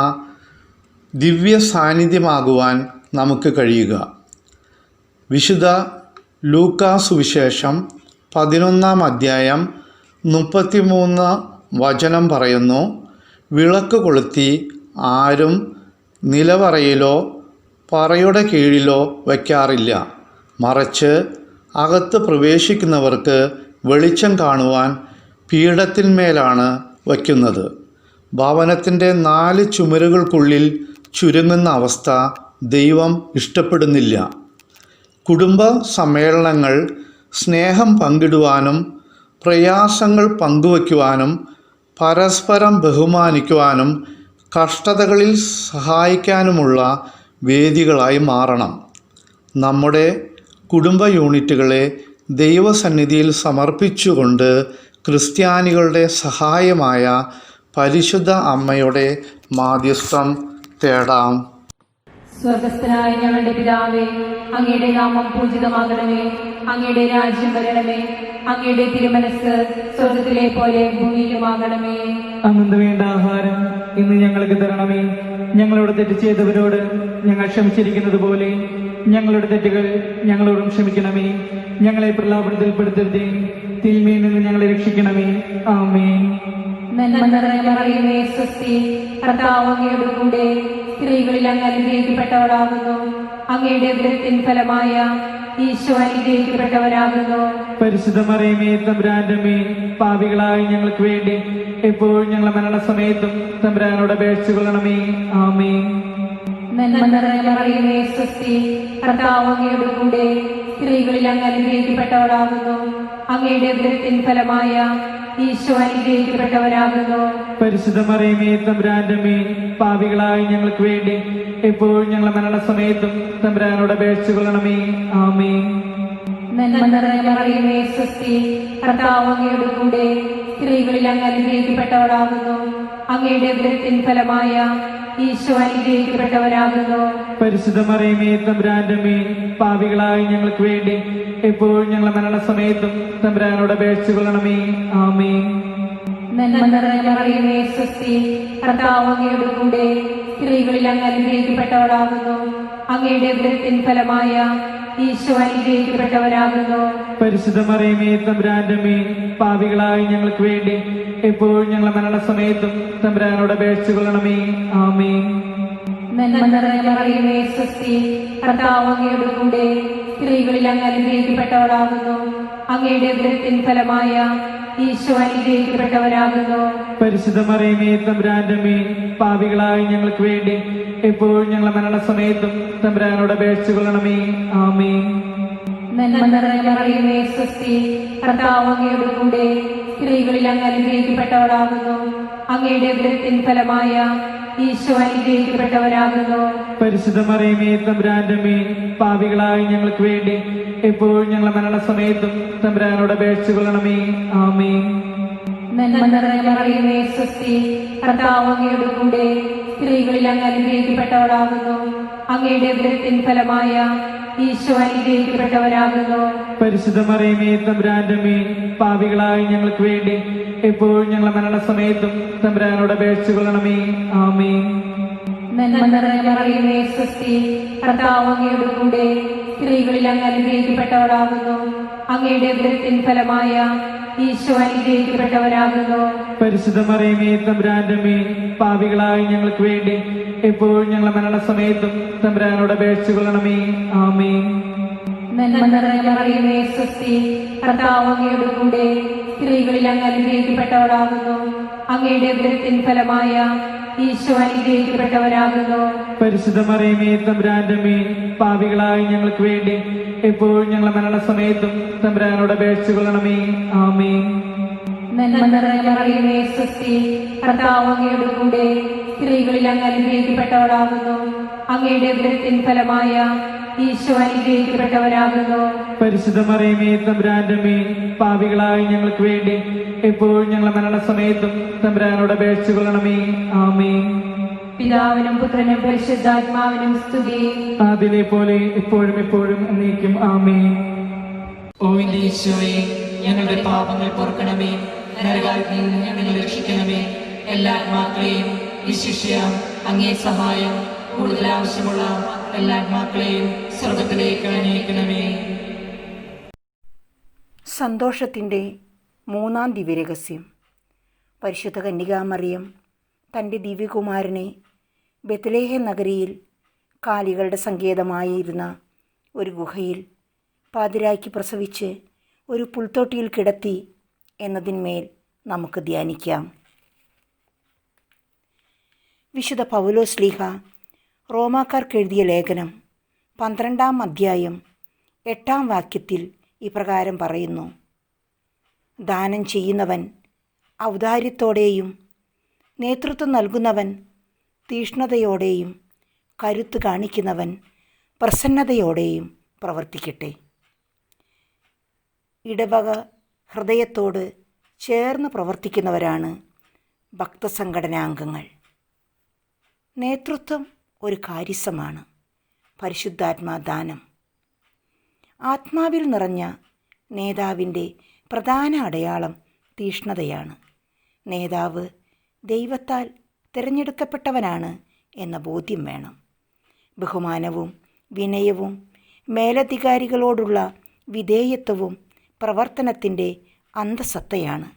ദിവ്യ സാന്നിധ്യമാകുവാൻ നമുക്ക് കഴിയുക. വിശുദ്ധ ലൂക്കാ സുവിശേഷം 11-ാം അധ്യായം 33 വചനം പറയുന്നു: വിളക്ക് കൊളുത്തി ആരും നിലവറയിലോ പറയുടെ കീഴിലോ വയ്ക്കാറില്ല, മറിച്ച് അകത്ത് പ്രവേശിക്കുന്നവർക്ക് വെളിച്ചം കാണുവാൻ പീഠത്തിന്മേലാണ് വയ്ക്കുന്നത്. ഭവനത്തിൻ്റെ 4 ചുമരുകൾക്കുള്ളിൽ ചുരുങ്ങുന്ന അവസ്ഥ ദൈവം ഇഷ്ടപ്പെടുന്നില്ല. കുടുംബ സമ്മേളനങ്ങൾ സ്നേഹം പങ്കിടുവാനും പ്രയാസങ്ങൾ പങ്കുവയ്ക്കുവാനും പരസ്പരം ബഹുമാനിക്കുവാനും കഷ്ടതകളിൽ സഹായിക്കാനുമുള്ള വേദികളായി മാറണം. നമ്മുടെ കുടുംബ യൂണിറ്റുകളെ ദൈവസന്നിധിയിൽ സമർപ്പിച്ചുകൊണ്ട് ക്രിസ്ത്യാനികളുടെ സഹായമായ പരിശുദ്ധ അമ്മയുടെ മാധ്യസ്ഥം തേടാം. സ്വർഗസ്ഥനായ ഞങ്ങളുടെ പിതാവേ, അങ്ങയുടെ നാമം പൂജിതമാകണമേ. അങ്ങയുടെ രാജ്യം വരണമേ. അങ്ങയുടെ തിരുമനസ് സ്വർഗത്തിലെ പോലെ ഭൂമിയിലുമാകണമേ. അന്നു വേണ്ട ആഹാരം ഇന്ന് ഞങ്ങൾക്ക് തരണമേ. ഞങ്ങളോട് തെറ്റ് ചെയ്തവരോട് ഞങ്ങൾ ക്ഷമിച്ചിരിക്കുന്നത് പോലെ ഞങ്ങളുടെ തെറ്റുകൾ ഞങ്ങളോടും ക്ഷമിക്കണമേ. ഞങ്ങളെ പ്രലോഭനത്തിൽപ്പെടുത്തരുതേ, തിന്മയിൽ നിന്ന് ഞങ്ങളെ രക്ഷിക്കണമേ. ആമേൻ. നന്മ നിറഞ്ഞ മറിയമേ, സ്വസ്തി, കർത്താവ് അങ്ങയുടെ കൂടെ സ്ത്രീകളിൽ അങ്ങ് അനുഗ്രഹിക്കപ്പെട്ടവളാകുന്നു. അങ്ങയുടെ ഉദരത്തിൻ ഫലമായ ഈശോ അനുഗ്രഹിക്കപ്പെട്ടവരാകുന്നു. പരിശുദ്ധ മറിയമേ, തമ്പുരാന്റെ അമ്മേ, പാപികളായ ഞങ്ങൾക്ക് വേണ്ടി എപ്പോഴും ഞങ്ങളുടെ മരണസമയത്തും തമ്പുരാനോട് അപേക്ഷിച്ചുകൊള്ളണമേ. ആമേൻ. നന്മ നിറഞ്ഞ മറിയമേ, സ്വസ്തി, കർത്താവ് അങ്ങയുടെ കൂടെ സ്ത്രീകളിൽ അങ്ങ് അനുഗ്രഹിക്കപ്പെട്ടവളാകുന്നു. അങ്ങയുടെ ഉദരത്തിൻ ഫലമായ ഈശോ അനുഗ്രഹിക്കപ്പെട്ടവരാകുന്നു. പരിശുദ്ധ മറിയമേ, തമ്പുരാന്റെ അമ്മേ, പാപികളായ ഞങ്ങൾക്ക് വേണ്ടി എപ്പോഴും ഞങ്ങളുടെ മരണസമയത്തും തമ്പുരാനോട് അപേക്ഷിച്ചുകൊള്ളണമേ. ആമേൻ. നന്മ നിറഞ്ഞ മറിയമേ, സ്വസ്തി, കർത്താവ് അങ്ങയുടെ കൂടെ സ്ത്രീകളിൽ അങ്ങ് അനുഗ്രഹിക്കപ്പെട്ടവളാകുന്നു. അങ്ങയുടെ ഉദരത്തിൻ ഫലമായ ഈശോ അനുഗ്രഹിക്കപ്പെട്ടവരാകുന്നു. പരിശുദ്ധ മറിയമേ, തമ്പുരാന്റെ അമ്മേ, പാപികളായ ഞങ്ങൾക്ക് വേണ്ടി എപ്പോഴും ഞങ്ങളുടെ മരണസമയത്തും തമ്പുരാനോട് അപേക്ഷിച്ചുകൊള്ളണമേ. ആമേൻ. നന്മ നിറഞ്ഞ മറിയമേ, സ്വസ്തി, കർത്താവ് അങ്ങയുടെ കൂടെ സ്ത്രീകളിൽ അങ്ങ് അനുഗ്രഹിക്കപ്പെട്ടവളാകുന്നു. അങ്ങയുടെ ഉദരത്തിൻ ഫലമായ ഈശോ അനുഗ്രഹിക്കപ്പെട്ടവരാകുന്നു. പരിശുദ്ധ മറിയമേ, തമ്പുരാന്റെ അമ്മേ, പാപികളായ ഞങ്ങൾക്ക് വേണ്ടി എപ്പോഴും ഞങ്ങളുടെ മരണസമയത്തും തമ്പുരാനോട് അപേക്ഷിച്ചുകൊള്ളണമേ. ആമേൻ. നന്മ നിറഞ്ഞ മറിയമേ, സ്വസ്തി, കർത്താവ് അങ്ങയുടെ കൂടെ സ്ത്രീകളിൽ അങ്ങ് അനുഗ്രഹിക്കപ്പെട്ടവളാകുന്നു. അങ്ങയുടെ ഉദരത്തിൻ ഫലമായ ഈശോ അനുഗ്രഹിക്കപ്പെട്ടവരാകുന്നു. പരിശുദ്ധ മറിയമേ, തമ്പുരാന്റെ അമ്മേ, പാപികളായ ഞങ്ങൾക്ക് വേണ്ടി എപ്പോഴും ഞങ്ങളുടെ മരണസമയത്തും തമ്പുരാനോട് അപേക്ഷിച്ചുകൊള്ളണമേ. ആമേൻ. നന്മ നിറഞ്ഞ മറിയമേ, സ്വസ്തി, കർത്താവ് അങ്ങയുടെ കൂടെ സ്ത്രീകളിൽ അങ്ങ് അനുഗ്രഹിക്കപ്പെട്ടവളാകുന്നു. അങ്ങയുടെ ഉദരത്തിൻ ഫലമായ ഈശോ അനുഗ്രഹിക്കപ്പെട്ടവരാകുന്നു. പരിശുദ്ധ മറിയമേ, തമ്പുരാന്റെ അമ്മേ, പാപികളായ ഞങ്ങൾക്ക് വേണ്ടി എപ്പോഴും ഞങ്ങളുടെ മരണസമയത്തും തമ്പുരാനോട് അപേക്ഷിച്ചുകൊള്ളണമേ. ആമേൻ. നന്മ നിറഞ്ഞ മറിയമേ, സ്വസ്തി, കർത്താവ് അങ്ങയുടെ കൂടെ സ്ത്രീകളിൽ അങ്ങ് അനുഗ്രഹിക്കപ്പെട്ടവളാകുന്നു. അങ്ങയുടെ ഉദരത്തിൻ ഫലമായ ഈശോ അനുഗ്രഹിക്കപ്പെട്ടവരാകുന്നു. പരിശുദ്ധ മറിയമേ, തമ്പുരാന്റെ അമ്മേ, പാപികളായ ഞങ്ങൾക്ക് വേണ്ടി എപ്പോഴും ഞങ്ങളുടെ മരണസമയത്തും തമ്പുരാനോട് അപേക്ഷിച്ചുകൊള്ളണമേ. ആമേൻ. നന്മ നിറഞ്ഞ മറിയമേ, സ്വസ്തി, കർത്താവ് അങ്ങയുടെ കൂടെ സ്ത്രീകളിൽ അങ്ങ് അനുഗ്രഹിക്കപ്പെട്ടവളാകുന്നു. അങ്ങയുടെ ഉദരത്തിൻ ഫലമായ ഈശോ അനുഗ്രഹിക്കപ്പെട്ടവരാകുന്നു. പരിശുദ്ധ മറിയമേ തമ്പുരാന്റെ അമ്മേ, പാപികളായ ഞങ്ങൾക്ക് വേണ്ടി എപ്പോഴും ഞങ്ങളുടെ മരണസമയത്തും തമ്പുരാനോട് അപേക്ഷിച്ചുകൊള്ളണമേ. ആമേൻ. നന്മ നിറഞ്ഞ മറിയമേ സ്വസ്തി, കർത്താവ് അങ്ങയുടെ കൂടെ സ്ത്രീകളിൽ അങ്ങ് അനുഗ്രഹിക്കപ്പെട്ടവളാകുന്നു. അങ്ങയുടെ ഉദരത്തിൻ ഫലമായ ഈശോ അനുഗ്രഹിക്കപ്പെട്ടവരാകുന്നു. പരിശുദ്ധ മറിയമേ തമ്പുരാന്റെ അമ്മേ, പാപികളായ ഞങ്ങൾക്ക് വേണ്ടി എപ്പോഴും ഞങ്ങളുടെ മരണസമയത്തും തമ്പുരാനോട് അപേക്ഷിച്ചുകൊള്ളണമേ. ആമേൻ. നന്മ നിറഞ്ഞ മറിയമേ സ്വസ്തി, കർത്താവ് അങ്ങയുടെ കൂടെ സ്ത്രീകളിൽ അങ്ങ് അനുഗ്രഹിക്കപ്പെട്ടവളാകുന്നു. അങ്ങയുടെ ഉദരത്തിൻ ഫലമായ ഈശോ അനുഗ്രഹിക്കപ്പെട്ടവരാകുന്നു. പരിശുദ്ധ മറിയമേ തമ്പുരാന്റെ അമ്മേ, പാപികളായ ഞങ്ങൾക്ക് വേണ്ടി എപ്പോഴും ഞങ്ങളുടെ മരണസമയത്തും തമ്പുരാനോട് അപേക്ഷിച്ചുകൊള്ളണമേ. ആമേൻ. പിതാവിനും പുത്രനും പരിശുദ്ധാത്മാവിനും സ്തുതി. അതിലെ പോലെ എപ്പോഴും എപ്പോഴും എന്നേക്കും. ആമേൻ. ഓ എന്റെ ഈശോയെ, ഞങ്ങളുടെ പാപങ്ങൾ പൊറുക്കണമേ, നരകാഗ്നിയിൽ നിന്ന് ഞങ്ങളെ രക്ഷിക്കണമേ. എല്ലാ ആത്മാക്കളെയും വിശിഷ്യ അങ്ങേ സഹായം കൂടുതൽ ആവശ്യമുള്ള എല്ലാ ആത്മാക്കളെയും സ്വർഗത്തിലേക്ക് അനയിക്കണമേ. സന്തോഷത്തിൻ്റെ മൂന്നാം ദിവ്യരഹസ്യം. പരിശുദ്ധ കന്യകാമറിയം തൻ്റെ ദിവ്യകുമാരനെ ബെത്ലഹേം നഗരിയിൽ കാലികളുടെ സങ്കേതമായിരുന്ന ഒരു ഗുഹയിൽ പാതിരായ്ക്ക് പ്രസവിച്ച് ഒരു പുൽത്തൊട്ടിയിൽ കിടത്തി എന്നതിന്മേൽ നമുക്ക് ധ്യാനിക്കാം. വിശുദ്ധ പൗലോസ്ലീഹ റോമാക്കാർക്ക് എഴുതിയ ലേഖനം 12-ാം അധ്യായം 8-ാം വാക്യത്തിൽ ഇപ്രകാരം പറയുന്നു: ദാനം ചെയ്യുന്നവൻ ഔദാര്യത്തോടെയും നേതൃത്വം നൽകുന്നവൻ തീഷ്ണതയോടെയും കരുത്ത് കാണിക്കുന്നവൻ പ്രസന്നതയോടെയും പ്രവർത്തിക്കട്ടെ. ഇടവക ഹൃദയത്തോട് ചേർന്ന് പ്രവർത്തിക്കുന്നവരാണ് ഭക്തസംഘടനാംഗങ്ങൾ. നേതൃത്വം ഒരു കാര്യസമാണ്. പരിശുദ്ധാത്മാദാനം. ആത്മാവിൽ നിറഞ്ഞ നേതാവിൻ്റെ പ്രധാന അടയാളം തീഷ്ണതയാണ്. നേതാവ് ദൈവത്താൽ തിരഞ്ഞെടുക്കപ്പെട്ടവനാണ് എന്ന ബോധ്യം വേണം. ബഹുമാനവും വിനയവും മേലധികാരികളോടുള്ള വിധേയത്വവും പ്രവർത്തനത്തിൻ്റെ അന്തസത്തയാണ്.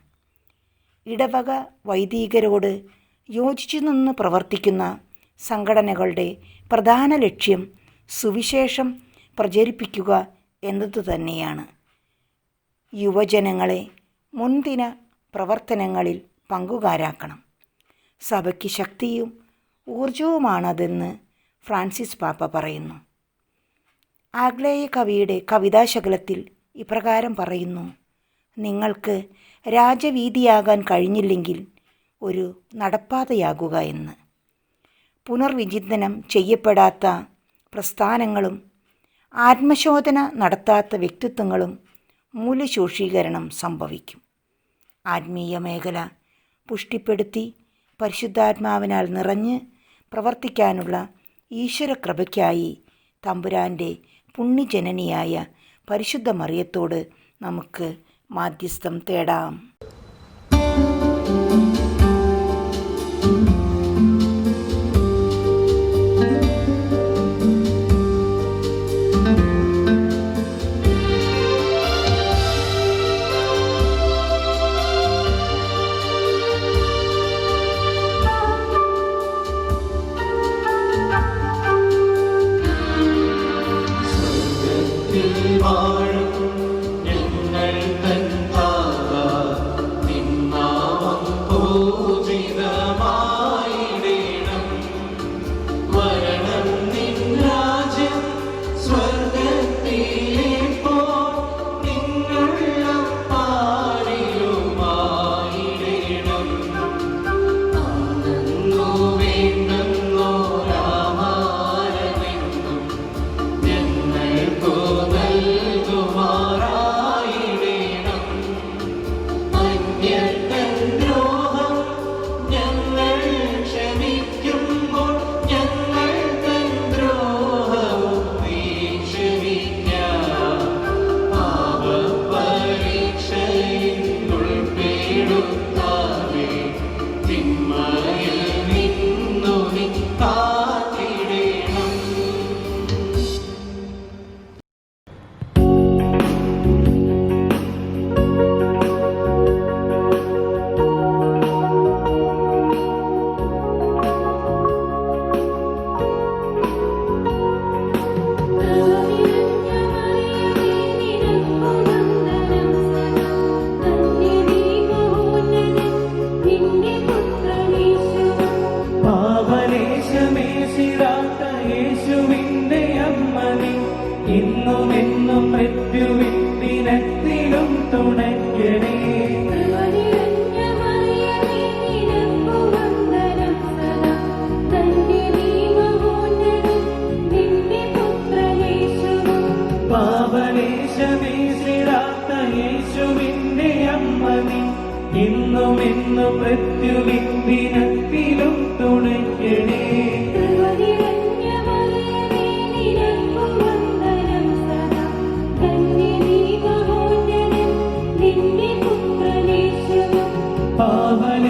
ഇടവക വൈദികരോട് യോജിച്ചു നിന്ന് പ്രവർത്തിക്കുന്ന സംഘടനകളുടെ പ്രധാന ലക്ഷ്യം സുവിശേഷം പ്രചരിപ്പിക്കുക എന്നതു തന്നെയാണ്. യുവജനങ്ങളെ മുൻദിന പ്രവർത്തനങ്ങളിൽ പങ്കുകാരാക്കണം. സഭയ്ക്ക് ശക്തിയും ഊർജവുമാണതെന്ന് ഫ്രാൻസിസ് പാപ്പ പറയുന്നു. ആഗ്ലേയ കവിയുടെ കവിതാശകലത്തിൽ ഇപ്രകാരം പറയുന്നു: നിങ്ങൾക്ക് രാജവീതിയാകാൻ കഴിഞ്ഞില്ലെങ്കിൽ ഒരു നടപ്പാതയാകുക എന്ന്. പുനർവിചിന്തനം ചെയ്യപ്പെടാത്ത പ്രസ്ഥാനങ്ങളും ആത്മശോധന നടത്താത്ത വ്യക്തിത്വങ്ങളും മൂല്യശോഷീകരണം സംഭവിക്കും. ആത്മീയ മേഖല പുഷ്ടിപ്പെടുത്തി പരിശുദ്ധാത്മാവിനാൽ നിറഞ്ഞ് പ്രവർത്തിക്കാനുള്ള ഈശ്വരകൃപയ്ക്കായി തമ്പുരാൻ്റെ പുണ്യജനനിയായ പരിശുദ്ധ മറിയത്തോട് നമുക്ക് മാധ്യസ്ഥം തേടാം. ഞങ്ങൾക്കു നൽകു മൃത്യുവിൻ ദിനത്തിലും തുണയ്ക്കണേ.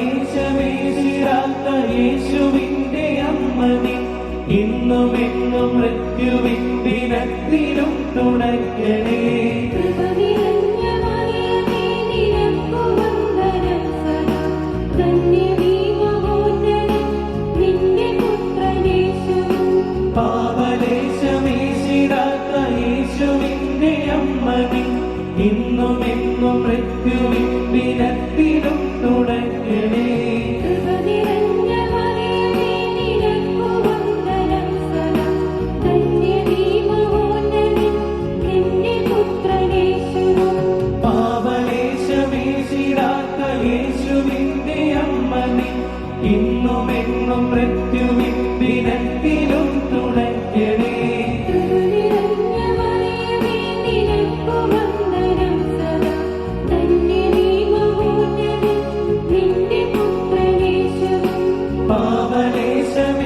പാപലേശമേശിടാത്ത യേശുവിന്റെ അമ്മ നീ ഇന്നുമെന്നും മൃത്യുവിൻ ദിനത്തിലും തുണയ്ക്കണേ. പാപലേശമേശിടാത്ത യേശുവിന്റെ അമ്മ നീ ഇന്നുമെന്നും മൃത്യുവിൻ ദിനത്തിലും തുണയ്ക്കണേ. പാപലേശമേശിടാത്ത യേശുവിന്റെ അമ്മ നീ ഇന്നുമെന്നും മൃത്യുവിൻ ദിനത്തിലും തുണയ്ക്കണേ.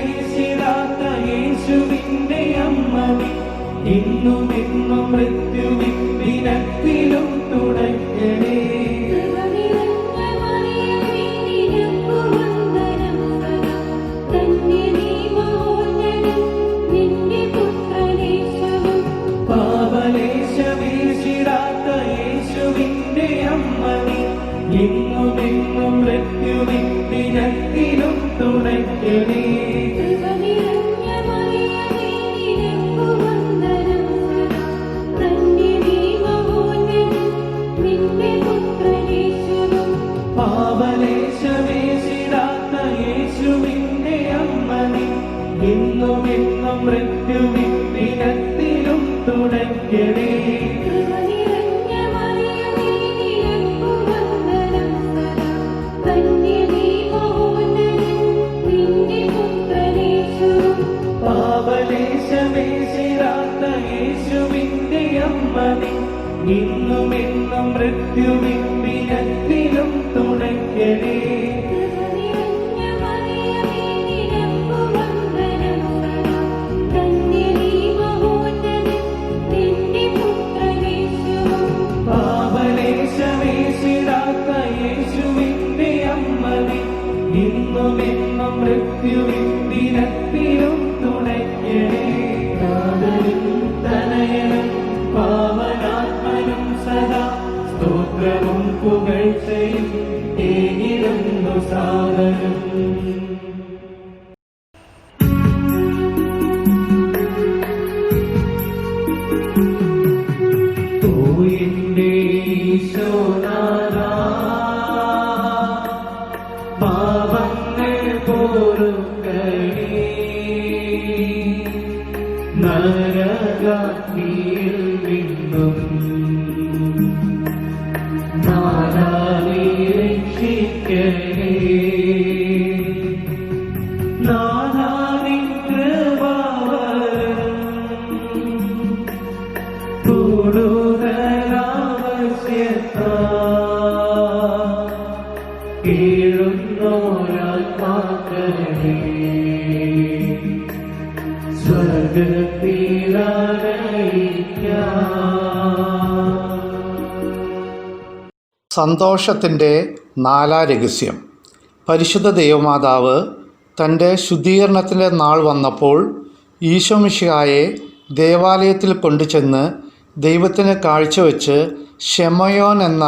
പാപലേശമേശിടാത്ത യേശുവിന്റെ അമ്മ നീ ഇന്നുമെന്നും മൃത്യുവിൻ ദിനത്തിലും തുണയ്ക്കണേ. പാപലേശമേശിടാത്ത യേശുവിന്റെ അമ്മ നീ ഇന്നുമെന്നും മൃത്യുവിൻ ദിനത്തിലും തുണയ്ക്കണേ. പാപലേശമേശിടാത്ത യേശുവിന്റെ അമ്മ നീ ഇന്നുമെന്നും മൃത്യുവിൻ ദിനത്തിലും തുണയ്ക്കണേ. പാപലേശമേശിടാത്ത യേശുവിന്റെ അമ്മ നീ ഇന്നുമെന്നും മൃത്യുവിൻ ദിനത്തിലും തുണയ്ക്കണേ. പാപലേശമേശിടാത്ത യേശുവിന്റെ അമ്മ നീ ഇന്നുമെന്നും മൃത്യുവിൻ ദിനത്തിലും തുണയ്ക്കണേ. താതനും തനയനും പാവനാത്മനും സദാ സ്തോത്രവും പുകഴ്ചയും ഏകിടുന്നു സാദരം. എന്റെ ഈശോനാഥാ, പാപങ്ങൾ പൊറുക്കണേ. നരകാഗ്നിയിൽ നിന്നും നാഥാനെ രക്ഷിക്കണേ. നാഥാനെ കൃപാവരം കേഴുന്നോരാത്മാക്കളെ സന്തോഷത്തിൻ്റെ നാലാം രഹസ്യം. പരിശുദ്ധ ദൈവമാതാവ് തൻ്റെ ശുദ്ധീകരണത്തിൻ്റെ നാൾ വന്നപ്പോൾ ഈശോമിശിഹായെ ദേവാലയത്തിൽ കൊണ്ടുചെന്ന് ദൈവത്തിന് കാഴ്ചവെച്ച് ശെമയോൻ എന്ന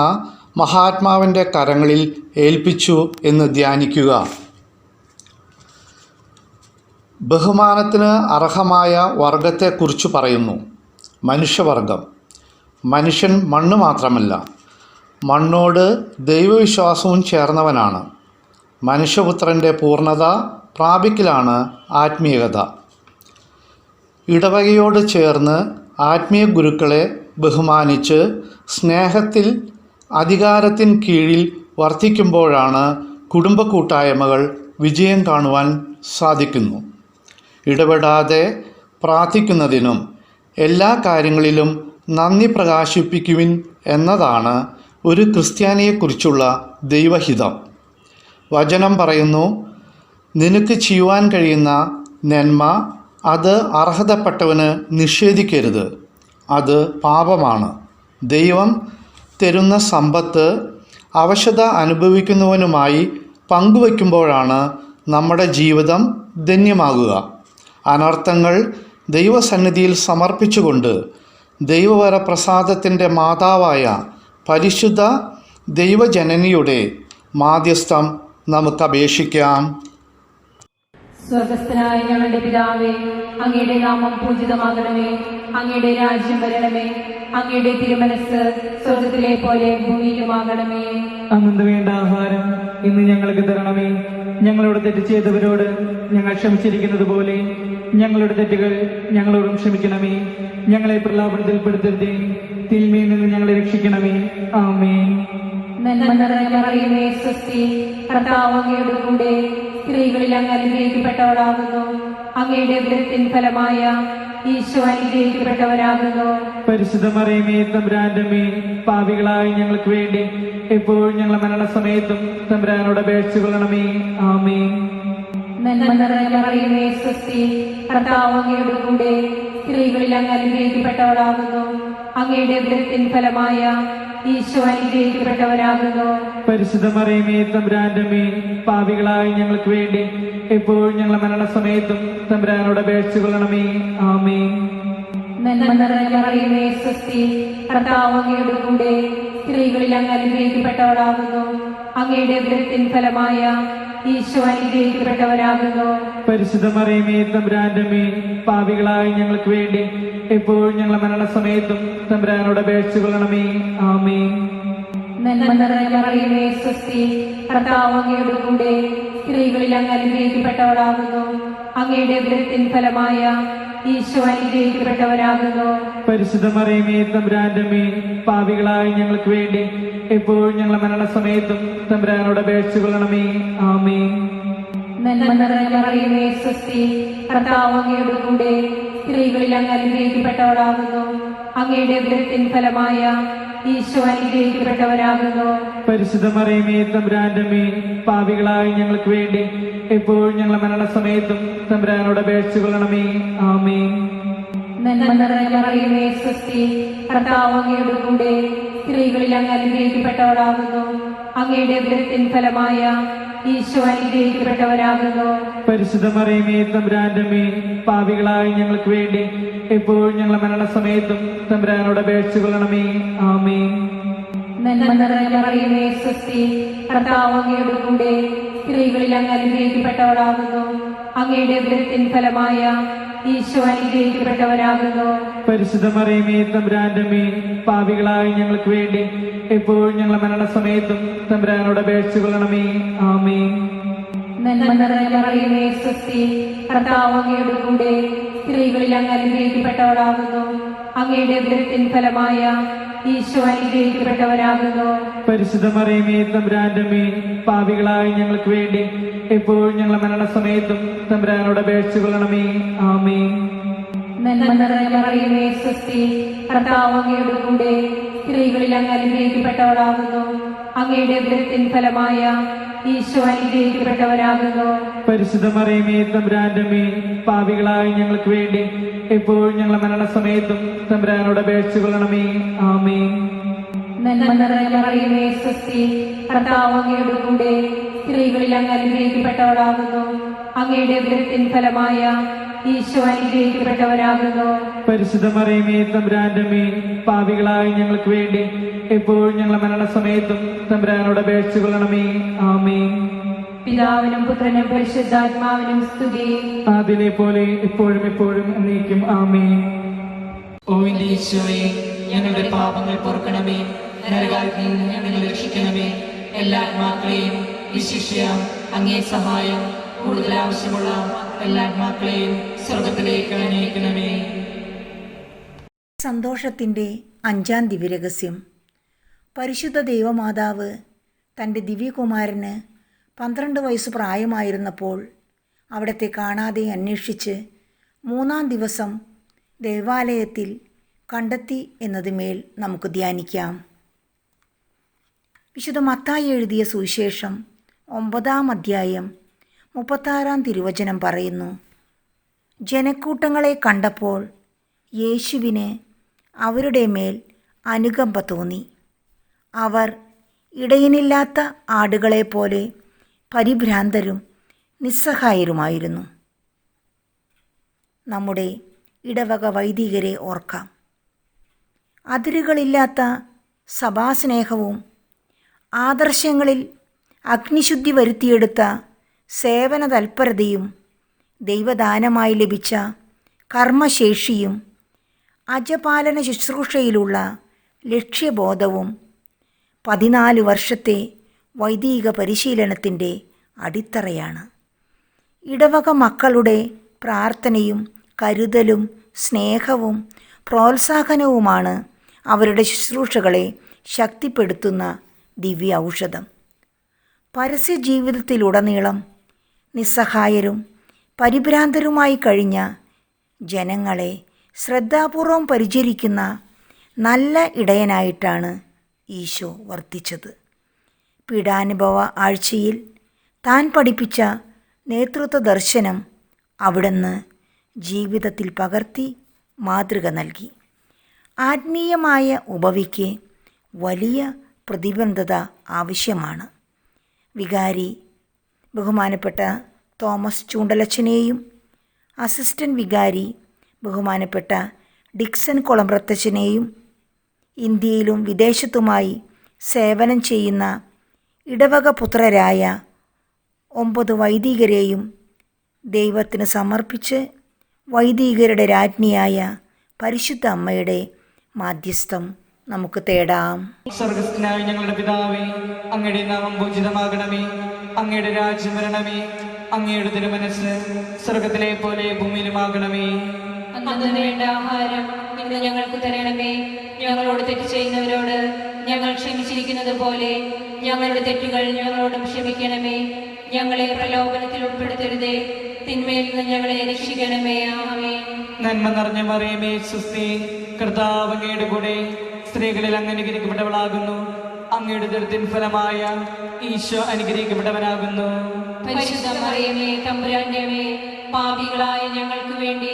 മഹാത്മാവിൻ്റെ കരങ്ങളിൽ ഏൽപ്പിച്ചു എന്ന് ധ്യാനിക്കുക. ബഹുമാനത്തിന് അർഹമായ വർഗത്തെക്കുറിച്ച് പറയുന്നു. മനുഷ്യവർഗം. മനുഷ്യൻ മണ്ണ് മാത്രമല്ല, മണ്ണോട് ദൈവവിശ്വാസവും ചേർന്നവനാണ്. മനുഷ്യപുത്രൻ്റെ പൂർണ്ണത പ്രാപിക്കലാണ് ആത്മീയത. ഇടവകയോട് ചേർന്ന് ആത്മീയ ഗുരുക്കളെ ബഹുമാനിച്ച് സ്നേഹത്തിൽ അധികാരത്തിൻ കീഴിൽ വർത്തിക്കുമ്പോഴാണ് കുടുംബ കൂട്ടായ്മകൾ വിജയം കാണുവാൻ സാധിക്കുന്നു. ഇടപെടാതെ പ്രാർത്ഥിക്കുന്നതിനും എല്ലാ കാര്യങ്ങളിലും നന്ദി പ്രകാശിപ്പിക്കുവിൻ എന്നതാണ് ഒരു ക്രിസ്ത്യാനിയെക്കുറിച്ചുള്ള ദൈവഹിതം. വചനം പറയുന്നു, നിനക്ക് ചെയ്യുവാൻ കഴിയുന്ന നന്മ അത് അർഹതപ്പെട്ടവന് നിഷേധിക്കരുത്, അത് പാപമാണ്. ദൈവം തരുന്ന സമ്പത്ത് അവശത അനുഭവിക്കുന്നവനുമായി പങ്കുവയ്ക്കുമ്പോഴാണ് നമ്മുടെ ജീവിതം ധന്യമാകുക. അനർത്ഥങ്ങൾ ദൈവസന്നിധിയിൽ സമർപ്പിച്ചുകൊണ്ട് ദൈവവരപ്രസാദത്തിൻ്റെ മാതാവായ പരിശുദ്ധ ദൈവജനനിയുടെ മാധ്യസ്ഥം നമുക്ക് അപേക്ഷിക്കാം. സ്വർഗസ്ഥനായ ഞങ്ങളുടെ പിതാവേ, അങ്ങയുടെ നാമം പൂജിതമാകണമേ. അങ്ങയുടെ രാജ്യം വരണമേ. അങ്ങയുടെ തിരുമനസ് സ്വർഗത്തിലെ പോലെ ഭൂമിയിലുമാകണമേ. അന്നു വേണ്ട ആഹാരം ഇന്ന് ഞങ്ങൾക്ക് തരണമേ. ഞങ്ങളോട് തെറ്റ് ചെയ്തവരോട് ഞങ്ങൾ ക്ഷമിച്ചിരിക്കുന്നത് പോലെ ഞങ്ങളുടെ തെറ്റുകൾ ഞങ്ങളോടും ക്ഷമിക്കണമേ. ഞങ്ങളെ പ്രലാപനത്തിൽപ്പെടുത്തരുതേ, തിന്മയിൽ നിന്ന് ഞങ്ങളെ രക്ഷിക്കണമേ. ആമേൻ. നന്മ നിറഞ്ഞ മറിയമേ, സ്വസ്തി, കർത്താവ് അങ്ങയുടെ കൂടെ സ്ത്രീകളിൽ അങ്ങ് അനുഗ്രഹിക്കപ്പെട്ടവളാകുന്നു. അങ്ങയുടെ ഉദരത്തിൻ ഫലമായ ഈശോ അനുഗ്രഹിക്കപ്പെട്ടവരാകുന്നു. പരിശുദ്ധ മറിയമേ, തമ്പുരാന്റെ അമ്മേ, പാപികളായ ഞങ്ങൾക്ക് വേണ്ടി എപ്പോഴും ഞങ്ങളുടെ മരണസമയത്തും തമ്പുരാനോട് അപേക്ഷിച്ചുകൊള്ളണമേ. ആമേൻ. നന്മ നിറഞ്ഞ മറിയമേ, സ്വസ്തി, കർത്താവ് അങ്ങയുടെ കൂടെ സ്ത്രീകളിൽ അങ്ങ് അനുഗ്രഹിക്കപ്പെട്ടവളാകുന്നു. അങ്ങയുടെ ഉദരത്തിൻ ഫലമായ ഈശോ അനുഗ്രഹിക്കപ്പെട്ടവരാകുന്നു. പരിശുദ്ധ മറിയമേ, തമ്പുരാന്റെ അമ്മേ, പാപികളായ ഞങ്ങൾക്ക് വേണ്ടി എപ്പോഴും ഞങ്ങളുടെ മരണസമയത്തും തമ്പുരാനോട് അപേക്ഷിച്ചുകൊള്ളണമേ. ആമേൻ. നന്മ നിറഞ്ഞ മറിയമേ, സ്വസ്തി, കർത്താവ് അങ്ങയുടെ കൂടെ സ്ത്രീകളിൽ അങ്ങ് അനുഗ്രഹിക്കപ്പെട്ടവളാകുന്നു. അങ്ങയുടെ ഉദരത്തിൻ ഫലമായ ഈശോ അനുഗ്രഹിക്കപ്പെട്ടവരാകുന്നു. പരിശുദ്ധ മറിയമേ, തമ്പുരാന്റെ അമ്മേ, പാപികളായ ഞങ്ങൾക്ക് വേണ്ടി എപ്പോഴും ഞങ്ങളുടെ മരണസമയത്തും തമ്പുരാനോട് അപേക്ഷിച്ചുകൊള്ളണമേ. ആമേൻ. നന്മ നിറഞ്ഞ മറിയമേ, സ്വസ്തി, കർത്താവ് അങ്ങയുടെ കൂടെ സ്ത്രീകളിൽ അങ്ങ് അനുഗ്രഹിക്കപ്പെട്ടവളാകുന്നു. അങ്ങയുടെ ഉദരത്തിൻ ഫലമായ ഈശോ അനുഗ്രഹിക്കപ്പെട്ടവരാകുന്നു. പരിശുദ്ധ മറിയമേ, തമ്പുരാന്റെ അമ്മേ, പാപികളായ ഞങ്ങൾക്ക് വേണ്ടി എപ്പോഴും ഞങ്ങളുടെ മരണസമയത്തും തമ്പുരാനോട് അപേക്ഷിച്ചുകൊള്ളണമേ. ആമേൻ. നന്മ നിറഞ്ഞ മറിയമേ, സ്വസ്തി, കർത്താവ് അങ്ങയുടെ കൂടെ സ്ത്രീകളിൽ അങ്ങ് അനുഗ്രഹിക്കപ്പെട്ടവളാകുന്നു. അങ്ങയുടെ ഉദരത്തിൻ ഫലമായ ഈശോ അനുഗ്രഹിക്കപ്പെട്ടവരാകുന്നു. പരിശുദ്ധ മറിയമേ, തമ്പുരാന്റെ അമ്മേ, പാപികളായ ഞങ്ങൾക്ക് വേണ്ടി എപ്പോഴും ഞങ്ങളുടെ മരണസമയത്തും തമ്പുരാനോട് അപേക്ഷിച്ചുകൊള്ളണമേ. ആമേൻ. നന്മ നിറഞ്ഞ മറിയമേ, സ്വസ്തി, കർത്താവ് അങ്ങയുടെ കൂടെ സ്ത്രീകളിൽ അങ്ങ് അനുഗ്രഹിക്കപ്പെട്ടവളാകുന്നു. അങ്ങയുടെ ഉദരത്തിൻ ഫലമായ ഈശോ അനുഗ്രഹിക്കപ്പെട്ടവരാകുന്നു. പരിശുദ്ധ മറിയമേ, തമ്പുരാന്റെ അമ്മേ, പാപികളായ ഞങ്ങൾക്ക് വേണ്ടി എപ്പോഴും ഞങ്ങളുടെ മരണസമയത്തും തമ്പുരാനോട് അപേക്ഷിച്ചുകൊള്ളണമേ. ആമേൻ. നന്മ നിറഞ്ഞ മറിയമേ, സ്വസ്തി, കർത്താവ് അങ്ങയുടെ കൂടെ സ്ത്രീകളിൽ അങ്ങ് അനുഗ്രഹിക്കപ്പെട്ടവളാകുന്നു. അങ്ങയുടെ ഉദരത്തിൻ ഫലമായ ഈശോ അനുഗ്രഹിക്കപ്പെട്ടവരാകുന്നു. പരിശുദ്ധ മറിയമേ, തമ്പുരാന്റെ അമ്മേ, പാപികളായ ഞങ്ങൾക്ക് വേണ്ടി എപ്പോഴും ഞങ്ങളുടെ മരണസമയത്തും തമ്പുരാനോട് അപേക്ഷിച്ചുകൊള്ളണമേ. ആമേൻ. നന്മ നിറഞ്ഞ മറിയമേ, സ്വസ്തി, കർത്താവ് അങ്ങയുടെ കൂടെ സ്ത്രീകളിൽ അങ്ങ് അനുഗ്രഹിക്കപ്പെട്ടവളാകുന്നു. അങ്ങയുടെ ഉദരത്തിൻ ഫലമായ ഈശോ അനുഗ്രഹിക്കപ്പെട്ടവരാകുന്നു. പരിശുദ്ധ മറിയമേ, തമ്പുരാന്റെ അമ്മേ, പാപികളായ ഞങ്ങൾക്ക് വേണ്ടി എപ്പോഴും ഞങ്ങളുടെ മരണസമയത്തും തമ്പുരാനോട് അപേക്ഷിച്ചുകൊള്ളണമേ. ആമേൻ. നന്മ നിറഞ്ഞ മറിയമേ, സ്വസ്തി, കർത്താവ് അങ്ങയുടെ കൂടെ സ്ത്രീകളിൽ അങ്ങ് അനുഗ്രഹിക്കപ്പെട്ടവളാകുന്നു. അങ്ങയുടെ ഉദരത്തിൻ ഫലമായ ഈശോ അനുഗ്രഹിക്കപ്പെട്ടവരാകുന്നു. പരിശുദ്ധ മറിയമേ, തമ്പുരാന്റെ അമ്മേ, പാപികളായ ഞങ്ങൾക്ക് വേണ്ടി എപ്പോഴും ഞങ്ങളുടെ മരണസമയത്തും തമ്പുരാനോട് അപേക്ഷിച്ചുകൊള്ളണമേ. ആമേൻ. നന്മ നിറഞ്ഞ മറിയമേ, സ്വസ്തി, കർത്താവ് അങ്ങയുടെ കൂടെ സ്ത്രീകളിൽ അങ്ങ് അനുഗ്രഹിക്കപ്പെട്ടവളാകുന്നു. അങ്ങയുടെ ഉദരത്തിൻ ഫലമായ ഈശോ അനുഗ്രഹിക്കപ്പെട്ടവരാകുന്നു. പരിശുദ്ധ മറിയമേ, തമ്പുരാന്റെ അമ്മേ, പാപികളായ ഞങ്ങൾക്ക് വേണ്ടി എപ്പോഴും ഞങ്ങളുടെ മരണസമയത്തും തമ്പുരാനോട് അപേക്ഷിച്ചുകൊള്ളണമേ. ആമേൻ. പിതാവിനും പുത്രനും പരിശുദ്ധാത്മാവിനും സ്തുതി. അതിനെ പോലെ എപ്പോഴും എപ്പോഴും എന്നേക്കും. ആമേൻ. ഓ എന്റെ ഈശോയെ, ഞങ്ങളുടെ പാപങ്ങൾ പൊറുക്കണമേ. നരകാഗ്നിയിൽ നിന്ന് ഞങ്ങളെ രക്ഷിക്കണമേ. എല്ലാ ആത്മാക്കളെയും വിശിഷ്യ അങ്ങേ സഹായം കൂടുതൽ ആവശ്യമുള്ള എല്ലാ ആത്മാക്കളെയും സ്വർഗത്തിലേക്ക് അനയിക്കണമേ. സന്തോഷത്തിൻ്റെ 5-ാം ദിവ്യരഹസ്യം. പരിശുദ്ധ ദൈവമാതാവ് തൻ്റെ ദിവ്യകുമാരന് 12 വയസ്സ് പ്രായമായിരുന്നപ്പോൾ അവിടത്തെ കാണാതെ അന്വേഷിച്ച് 3-ാം ദിവസം ദേവാലയത്തിൽ കണ്ടെത്തി എന്നതുമേൽ നമുക്ക് ധ്യാനിക്കാം. വിശുദ്ധ മത്തായി എഴുതിയ സുവിശേഷം 9-ാം അധ്യായം 36-ാം തിരുവചനം പറയുന്നു, ജനക്കൂട്ടങ്ങളെ കണ്ടപ്പോൾ യേശുവിന് അവരുടെ മേൽ അനുകമ്പ തോന്നി. അവർ ഇടയനില്ലാത്ത ആടുകളെപ്പോലെ പരിഭ്രാന്തരും നിസ്സഹായരുമായിരുന്നു. നമ്മുടെ ഇടവക വൈദികരെ ഓർക്കാം. അതിരുകളില്ലാത്ത സഭാസ്നേഹവും ആദർശങ്ങളിൽ അഗ്നിശുദ്ധി വരുത്തിയെടുത്ത സേവന തൽപരതയും ദൈവദാനമായി ലഭിച്ച കർമ്മശേഷിയും അജപാലന ശുശ്രൂഷയിലുള്ള ലക്ഷ്യബോധവും 14 വർഷത്തെ വൈദിക പരിശീലനത്തിൻ്റെ അടിത്തറയാണ്. ഇടവക മക്കളുടെ പ്രാർത്ഥനയും കരുതലും സ്നേഹവും പ്രോത്സാഹനവുമാണ് അവരുടെ ശുശ്രൂഷകളെ ശക്തിപ്പെടുത്തുന്ന ദിവ്യ ഔഷധം. പരസ്യ ജീവിതത്തിലുടനീളം നിസ്സഹായരും പരിഭ്രാന്തരുമായി കഴിഞ്ഞ ജനങ്ങളെ ശ്രദ്ധാപൂർവം പരിചരിക്കുന്ന നല്ല ഇടയനായിട്ടാണ് ഈശോ വർത്തിച്ചത്. പീഡാനുഭവ ആഴ്ചയിൽ താൻ പഠിപ്പിച്ച നേതൃത്വ ദർശനം അവിടുന്ന് ജീവിതത്തിൽ പകർത്തി മാതൃക നൽകി. ആത്മീയമായ ഉപവിക്ക് വലിയ പ്രതിബദ്ധത ആവശ്യമാണ്. വികാരി ബഹുമാനപ്പെട്ട തോമസ് ചൂണ്ടലച്ചനെയും അസിസ്റ്റൻ്റ് വികാരി ബഹുമാനപ്പെട്ട ഡിക്സൺ കൊളമ്പ്രത്തച്ഛനെയും ഇന്ത്യയിലും വിദേശത്തുമായി സേവനം ചെയ്യുന്ന ഇടവക പുത്രരായ 9 വൈദികരെയും ദൈവത്തിന് സമർപ്പിച്ച് വൈദികരുടെ രാജ്ഞിയായ പരിശുദ്ധ അമ്മയുടെ മാധ്യസ്ഥം നമുക്ക് തേടാം. സ്വർഗസ്ഥനായ ഞങ്ങളുടെ പിതാവേ, അങ്ങയുടെ നാമം പൂജിതമാകണമേ, അങ്ങയുടെ രാജ്യം വരണമേ, അങ്ങയുടെ തിരുമനസ്സ് സ്വർഗത്തിലെ പോലെ ഭൂമിയിലുമാകണമേ. അന്നു വേണ്ട ആഹാരം ഇന്ന് ഞങ്ങൾക്ക് തരണമേ. ഞങ്ങളോട് തെറ്റ് ചെയ്യുന്നവരോട് ഞങ്ങൾ ക്ഷമിച്ചിരിക്കുന്നത് പോലെ ഞങ്ങളുടെ തെറ്റുകൾ ഞങ്ങളോടും ക്ഷമിക്കണമേ. ഞങ്ങളെ പ്രലോഭനത്തിൽ ഉൾപ്പെടുത്തരുതേ, തിന്മയിൽ നിന്ന് ഞങ്ങളെ രക്ഷിക്കണമേ. ആമേൻ. നന്മ നിറഞ്ഞ മറിയമേ, സ്വസ്തി, കർത്താവ് അങ്ങയുടെ കൂടെ സ്ത്രീകളിൽ അങ്ങ് അനുഗ്രഹിക്കപ്പെട്ടവളാകുന്നു. അങ്ങയുടെ ദുരിതത്തിൻ ഫലമായ ഈശോ അനുഗ്രഹിക്കപ്പെട്ടവനാകുന്നു. പരിശുദ്ധ മറിയമേ, തമ്പുരാന്റെ അമ്മേ, പാപികളായ ഞങ്ങൾക്ക് വേണ്ടി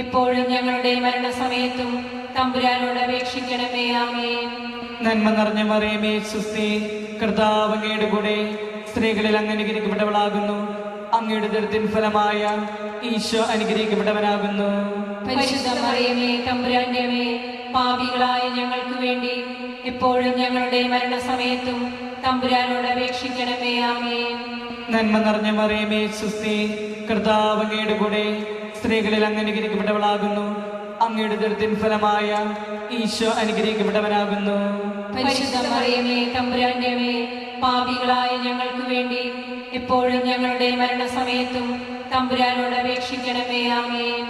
എപ്പോഴും ഞങ്ങളുടെ മരണസമയത്തും തമ്പുരാനോട് അപേക്ഷിക്കണമേ. ആമേൻ. നന്മ നിറഞ്ഞ മറിയമേ, സ്വസ്തി, കർത്താവ് അങ്ങയുടെ കൂടെ സ്ത്രീകളിൽ അങ്ങ് അനുഗ്രഹിക്കപ്പെട്ടവളാകുന്നു. അങ്ങയുടെ ദുരിതത്തിൻ ഫലമായ ഈശോ അനുഗ്രഹിക്കപ്പെട്ടവനാകുന്നു. പരിശുദ്ധ മറിയമേ, തമ്പുരാന്റെ അമ്മേ, പാപികളായ ഞങ്ങൾക്ക് വേണ്ടി എപ്പോഴും ഞങ്ങളുടെ മരണസമയത്തും തമ്പുരാനോട് അപേക്ഷിക്കണമേ. ആമേൻ. നന്മ നിറഞ്ഞ മറിയമേ, സ്വസ്തി, കർത്താവ് അങ്ങയുടെ കൂടെ സ്ത്രീകളിൽ അങ്ങ് അനുഗ്രഹിക്കപ്പെട്ടവളാകുന്നു. അങ്ങയുടെ ദുരിതത്തിൻ ഫലമായ ഈശോ അനുഗ്രഹിക്കപ്പെട്ടവനാകുന്നു. പരിശുദ്ധ മറിയമേ, തമ്പുരാന്റെ അമ്മേ, പാപികളായ ഞങ്ങൾക്ക് വേണ്ടി എപ്പോഴും ഞങ്ങളുടെ മരണസമയത്തും തമ്പുരാനോട് അപേക്ഷിക്കണമേ. ആമേൻ.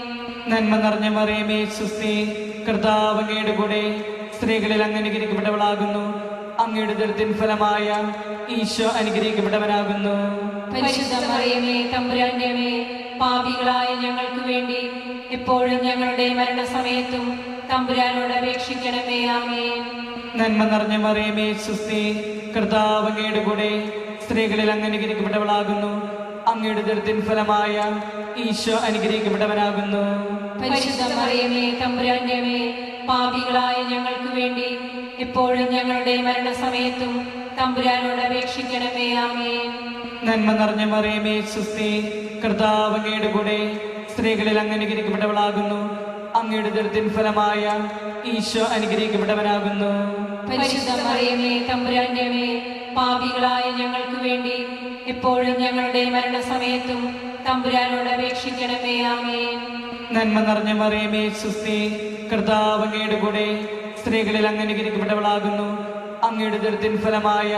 നന്മ നിറഞ്ഞ മറിയമേ, സ്വസ്തി, കർത്താവ് അങ്ങയുടെ കൂടെ സ്ത്രീകളിൽ അങ്ങ് അനുഗ്രഹിക്കപ്പെട്ടവളാകുന്നു. അങ്ങയുടെ ദുരിതത്തിൻ ഫലമായ ഈശോ അനുഗ്രഹിക്കപ്പെട്ടവനാകുന്നു. പരിശുദ്ധ മറിയമേ, തമ്പുരാന്റെ അമ്മേ, പാപികളായ ഞങ്ങൾക്ക് വേണ്ടി എപ്പോഴും ഞങ്ങളുടെ മരണസമയത്തും തമ്പുരാനോട് അപേക്ഷിക്കണമേ. ആമേൻ. നന്മ നിറഞ്ഞ മറിയമേ, സ്വസ്തി, കർത്താവ് അങ്ങയുടെ കൂടെ സ്ത്രീകളിൽ അങ്ങ് അനുഗ്രഹിക്കപ്പെട്ടവളാകുന്നു. അങ്ങയുടെ ദുരിതത്തിൻ ഫലമായ ഈശോ അനുഗ്രഹിക്കപ്പെട്ടവനാകുന്നു. പരിശുദ്ധ മറിയമേ, തമ്പുരാന്റെ അമ്മേ, പാപികളായ ഞങ്ങൾക്ക് വേണ്ടി എപ്പോഴും ഞങ്ങളുടെ മരണസമയത്തും തമ്പുരാനോട് അപേക്ഷിക്കണമേ. ആമേൻ. നന്മ നിറഞ്ഞ മറിയമേ, സ്വസ്തി, കർത്താവ് അങ്ങയുടെ കൂടെ സ്ത്രീകളിൽ അങ്ങ് അനുഗ്രഹിക്കപ്പെട്ടവളാകുന്നു. അങ്ങയുടെ ദുരിതത്തിൻ ഫലമായ ഈശോ അനുഗ്രഹിക്കപ്പെട്ടവനാകുന്നു. പരിശുദ്ധ മറിയമേ, തമ്പുരാന്റെ അമ്മേ, പാപികളായ ഞങ്ങൾക്ക് വേണ്ടി എപ്പോഴും ഞങ്ങളുടെ മരണസമയത്തും തമ്പുരാനോട് അപേക്ഷിക്കണമേ. ആമേൻ. നന്മ നിറഞ്ഞ മറിയമേ, സ്വസ്തി, കർത്താവ് അങ്ങയുടെ കൂടെ സ്ത്രീകളിൽ അങ്ങ് അനുഗ്രഹിക്കപ്പെട്ടവളാകുന്നു. അങ്ങയുടെ ദുരിതത്തിൻ ഫലമായ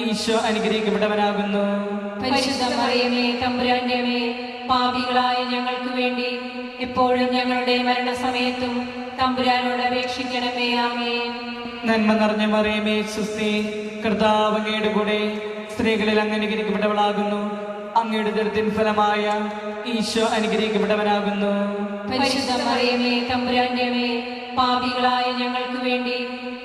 ഈശോ അനുഗ്രഹിക്കപ്പെട്ടവനാകുന്നു. പരിശുദ്ധ മറിയമേ, തമ്പുരാന്റെ അമ്മേ, പാപികളായ ഞങ്ങൾക്ക് വേണ്ടി എപ്പോഴും ഞങ്ങളുടെ മരണസമയത്തും തമ്പുരാനോട് അപേക്ഷിക്കണമേ. ആമേൻ. നന്മ നിറഞ്ഞ മറിയമേ, സ്വസ്തി, കർത്താവ് അങ്ങയുടെ കൂടെ സ്ത്രീകളിൽ അങ്ങ് അനുഗ്രഹിക്കപ്പെട്ടവളാകുന്നു. അങ്ങയുടെ ദുരിതത്തിൻ ഫലമായ ഈശോ അനുഗ്രഹിക്കപ്പെട്ടവനാകുന്നു. പരിശുദ്ധ മറിയമേ, തമ്പുരാന്റെ അമ്മേ, പാപികളായ ഞങ്ങൾക്ക് വേണ്ടി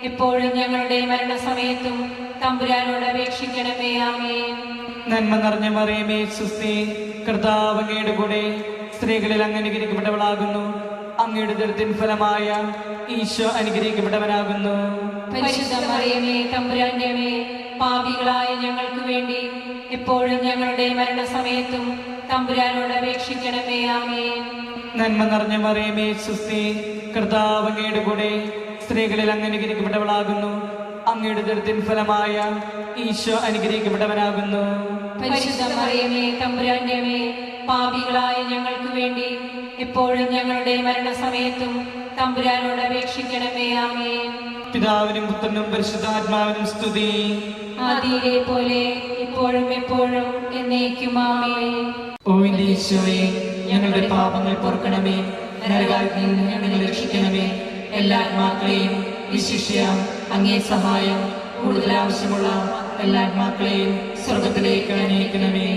എപ്പോഴും ഞങ്ങളുടെ മരണസമയത്തും തമ്പുരാനോട് അപേക്ഷിക്കണമേ. ആമേൻ. നന്മ നിറഞ്ഞ മറിയമേ സുസ്തി, കർത്താവ് അങ്ങയുടെ കൂടെ സ്ത്രീകളിൽ അങ്ങ് അനുഗ്രഹിക്കപ്പെട്ടവളാകുന്നു. അങ്ങയുടെ ഉദരത്തിൻ ഫലമായ ഈശോ അനുഗ്രഹിക്കപ്പെട്ടവനാകുന്നു. പരിശുദ്ധ മറിയമേ തമ്പുരാന്റെ അമ്മേ, പാപികളായ ഞങ്ങൾക്ക് വേണ്ടി എപ്പോഴും ഞങ്ങളുടെ മരണസമയത്തും തമ്പുരാനോട് അപേക്ഷിക്കണമേ. ആമേൻ. നന്മ നിറഞ്ഞ മറിയമേ സുസ്തി, കർത്താവ് അങ്ങയുടെ കൂടെ സ്ത്രീകളിൽ അങ്ങ് അനുഗ്രഹിക്കപ്പെട്ടവളാകുന്നു. അങ്ങയുടെ ഉദരത്തിൻ ഫലമായ ഈശോ അനുഗ്രഹിക്കപ്പെട്ടവനാകുന്നു. പരിശുദ്ധ മറിയമേ തമ്പുരാന്റെ അമ്മേ, പാപികളായ ഞങ്ങൾക്ക് വേണ്ടി എപ്പോഴും ഞങ്ങളുടെ മരണസമയത്തും തമ്പുരാനോട് അപേക്ഷിക്കണമേ. ആമേൻ. പിതാവിനും പുത്രനും പരിശുദ്ധാത്മാവിനും സ്തുതി. ആദിയിലെ പോലെ ഇപ്പോഴും എപ്പോഴും എന്നേക്കും. ആമേൻ. ഓ എന്റെ ഈശോയെ, ഞങ്ങളുടെ പാപങ്ങൾ പൊറുക്കണമേ, നരകാഗ്നിയിൽ നിന്ന് ഞങ്ങളെ രക്ഷിക്കണമേ. എല്ലാ ആത്മാക്കളെയും വിശിഷ്യ അങ്ങേ സഹായം കൂടുതൽ ആവശ്യമുള്ള എല്ലാ ആത്മാക്കളെയും സ്വർഗത്തിലേക്ക് അനയിക്കണമേ.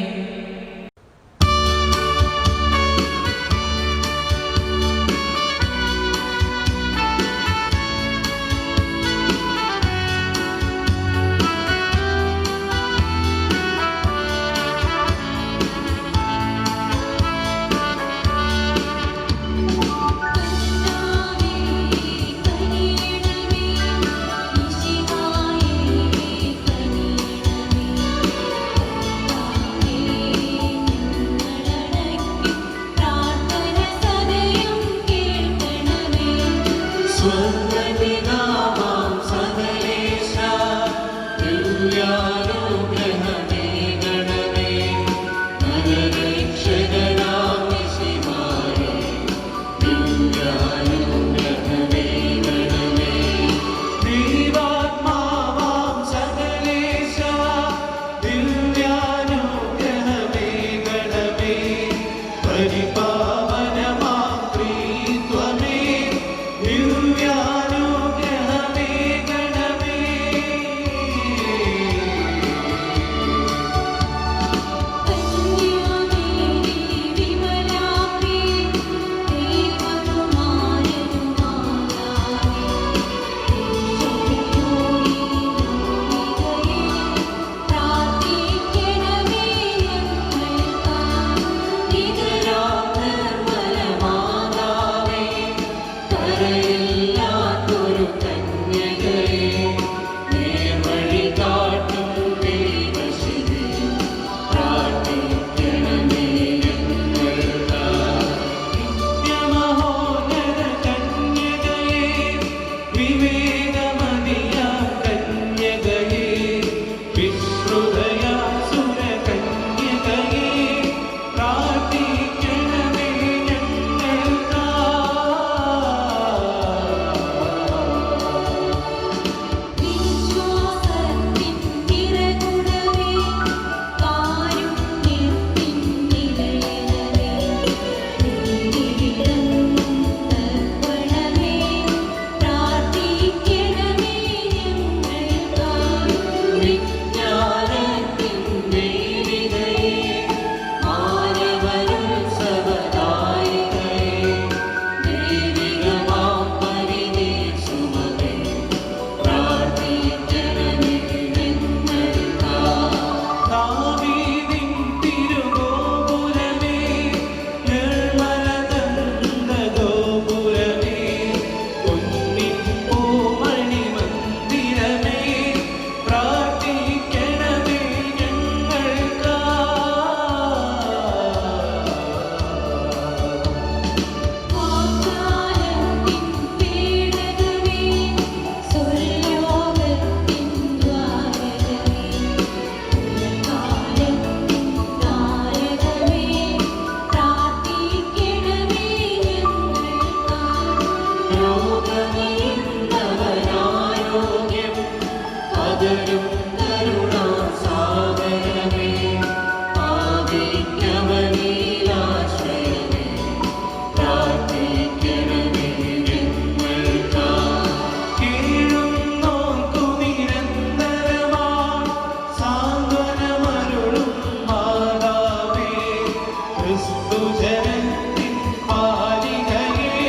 ക്രിസ്തുജനത്തിൻ പാലികയെ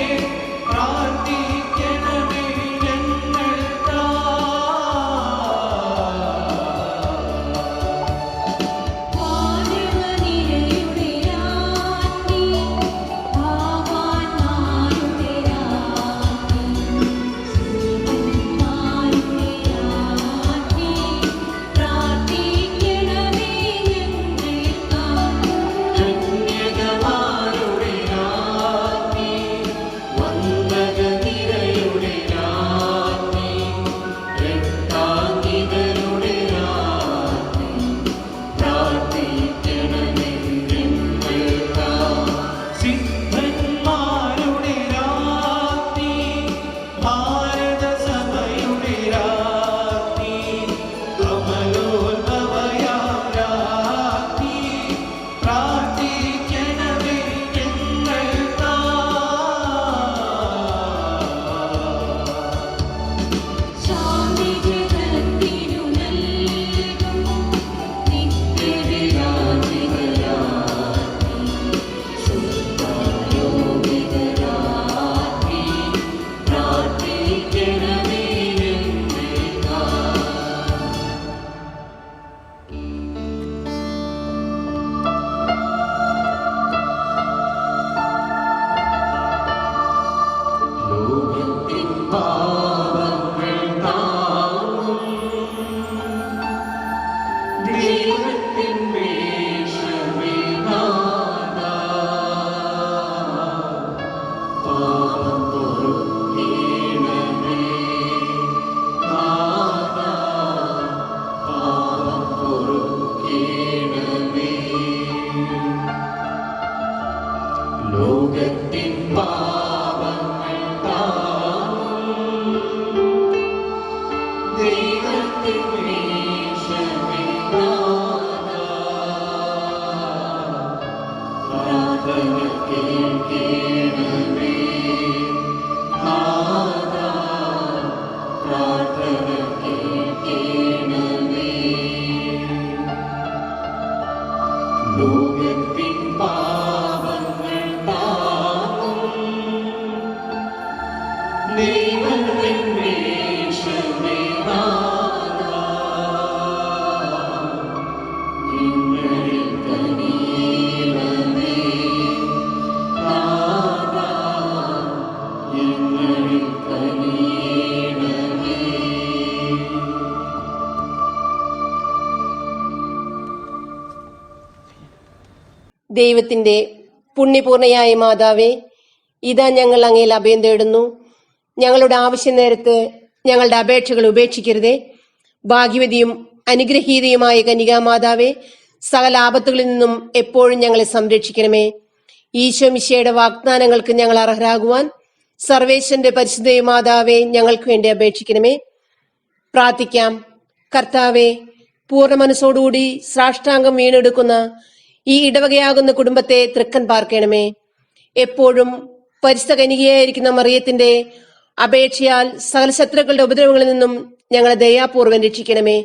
പ്രാർത്ഥിക്കണമേ. ദൈവത്തിന്റെ പുണ്യപൂർണയായ മാതാവേ, ഇതാ ഞങ്ങൾ അങ്ങയിൽ അഭയം തേടുന്നു. ഞങ്ങളുടെ ആവശ്യ നേരത്ത് ഞങ്ങളുടെ അപേക്ഷകൾ ഉപേക്ഷിക്കരുതേ. ഭാഗ്യവതിയും അനുഗ്രഹീതയുമായ കന്യകാമാതാവേ, സകല ആപത്തുകളിൽ നിന്നും എപ്പോഴും ഞങ്ങളെ സംരക്ഷിക്കണമേ. ഈശോ മിശിഹായുടെ വാഗ്ദാനങ്ങൾക്ക് ഞങ്ങൾ അർഹരാകുവാൻ സർവേശ്വരന്റെ പരിശുദ്ധ മാതാവേ, ഞങ്ങൾക്ക് വേണ്ടി അപേക്ഷിക്കണമേ. പ്രാർത്ഥിക്കാം. കർത്താവെ, പൂർണ്ണ മനസ്സോടുകൂടി സാഷ്ടാംഗം വീണെടുക്കുന്ന ഈ ഇടവകയാകുന്ന കുടുംബത്തെ തൃക്കൻ പാർക്കണമേ. എപ്പോഴും പരിശുദ്ധ കന്യകയായിരിക്കുന്ന മറിയത്തിന്റെ അപേക്ഷയാൽ സകല ശത്രുക്കളുടെ ഉപദ്രവങ്ങളിൽ നിന്നും ഞങ്ങളെ ദയാപൂർവ്വം രക്ഷിക്കണമേ.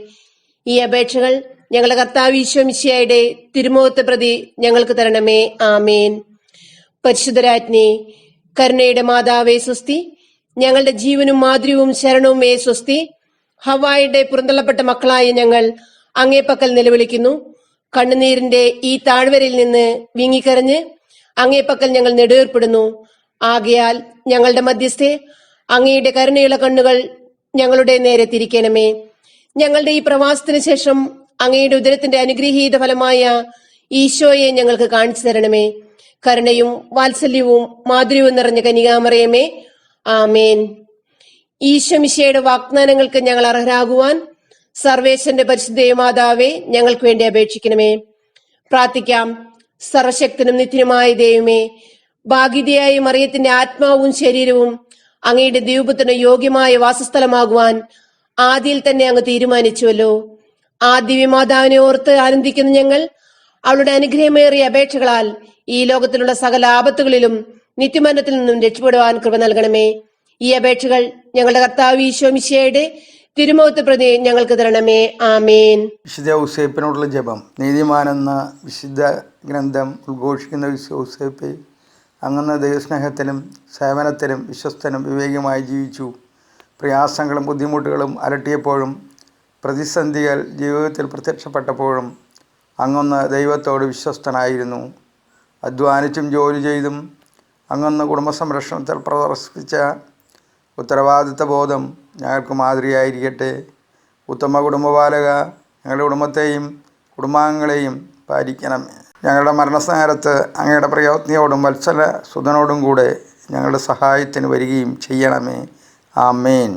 ഈ അപേക്ഷകൾ ഞങ്ങളുടെ കർത്താവ് ഈശോ മിശിഹായുടെ തിരുമുഖത്തെ പ്രതി ഞങ്ങൾക്ക് തരണമേ. ആമേൻ. പരിശുദ്ധരാജ്ഞി, കരുണയുടെ മാതാവേ സ്വസ്തി. ഞങ്ങളുടെ ജീവനും മാധുര്യവും ശരണവുമേ സ്വസ്തി. ഹവ്വായുടെ പുറന്തള്ളപ്പെട്ട മക്കളായ ഞങ്ങൾ അങ്ങേപ്പക്കൽ നിലവിളിക്കുന്നു. കണ്ണുനീരിന്റെ ഈ താഴ്വരയിൽ നിന്ന് വിങ്ങിക്കരഞ്ഞ് അങ്ങേപ്പക്കൽ ഞങ്ങൾ നെടുവേർപ്പെടുന്നു. ആകയാൽ ഞങ്ങളുടെ മധ്യസ്ഥെ, അങ്ങയുടെ കരുണയുള്ള കണ്ണുകൾ ഞങ്ങളുടെ നേരെ തിരിക്കണമേ. ഞങ്ങളുടെ ഈ പ്രവാസത്തിന് ശേഷം അങ്ങയുടെ ഉദരത്തിന്റെ അനുഗ്രഹീത ഫലമായ ഈശോയെ ഞങ്ങൾക്ക് കാണിച്ചു തരണമേ. കരുണയും വാത്സല്യവും മാധുര്യവും നിറഞ്ഞ കന്യകാമറിയമേ, ആമേൻ. ഈശോ മിശിഹായുടെ വാഗ്ദാനങ്ങൾക്ക് ഞങ്ങൾ അർഹരാകുവാൻ സർവേശ്വരന്റെ പരിശുദ്ധ മാതാവേ, ഞങ്ങൾക്ക് വേണ്ടി അപേക്ഷിക്കണമേ. പ്രാർത്ഥിക്കാം. സർവശക്തനും നിത്യനുമായ ദൈവമേ, ഭാഗ്യതയായ മറിയത്തിന്റെ ആത്മാവും ശരീരവും അങ്ങയുടെ ദൈവത്തിന് യോഗ്യമായ വാസസ്ഥലമാകുവാൻ ആദിയിൽ തന്നെ അങ്ങ് തീരുമാനിച്ചുവല്ലോ. ആ ദിവ്യമാതാവിനെ ഓർത്ത് ആനന്ദിക്കുന്ന ഞങ്ങൾ അവളുടെ അനുഗ്രഹമേറിയ അപേക്ഷകളാൽ ഈ ലോകത്തിലുള്ള സകല ആപത്തുകളിലും നിത്യമരണത്തിൽ നിന്നും രക്ഷപ്പെടുവാൻ കൃപ നൽകണമേ. ഈ അപേക്ഷകൾ ഞങ്ങളുടെ കർത്താവ് ഈശോ മിശിഹായുടെ തിരുമുഖത്തെ പ്രതി ഞങ്ങൾക്ക് തരണമേ. ആമേൻ. വിശുദ്ധ ഔസേപ്പിനോടുള്ള ജപം. നീതിമാനെന്ന വിശുദ്ധ ഗ്രന്ഥം ഉദ്ഘോഷിക്കുന്ന വിശുദ്ധ ഔസേപ്പെ, അങ്ങ് ദൈവസ്നേഹത്തിലും സേവനത്തിലും വിശ്വസ്തനും വിവേകമായി ജീവിച്ചു. പ്രയാസങ്ങളും ബുദ്ധിമുട്ടുകളും അലട്ടിയപ്പോഴും പ്രതിസന്ധികൾ ജീവിതത്തിൽ പ്രത്യക്ഷപ്പെട്ടപ്പോഴും അങ്ങൊന്ന് ദൈവത്തോട് വിശ്വസ്തനായിരുന്നു. അധ്വാനിച്ചും ജോലി ചെയ്തും അങ്ങൊന്ന് കുടുംബ സംരക്ഷണത്തിൽ പ്രദർശിപ്പിച്ച ഉത്തരവാദിത്ത ബോധം ഞങ്ങൾക്ക് മാതൃകയായിരിക്കട്ടെ. ഉത്തമ കുടുംബപാലക, ഞങ്ങളുടെ കുടുംബത്തെയും കുടുംബാംഗങ്ങളെയും പാലിക്കണമേ. ഞങ്ങളുടെ മരണനേരത്ത് അങ്ങയുടെ പ്രയത്നിയോടും വത്സല സുതനോടും കൂടെ ഞങ്ങളുടെ സഹായത്തിന് വരികയും ചെയ്യണമേ. ആമേൻ.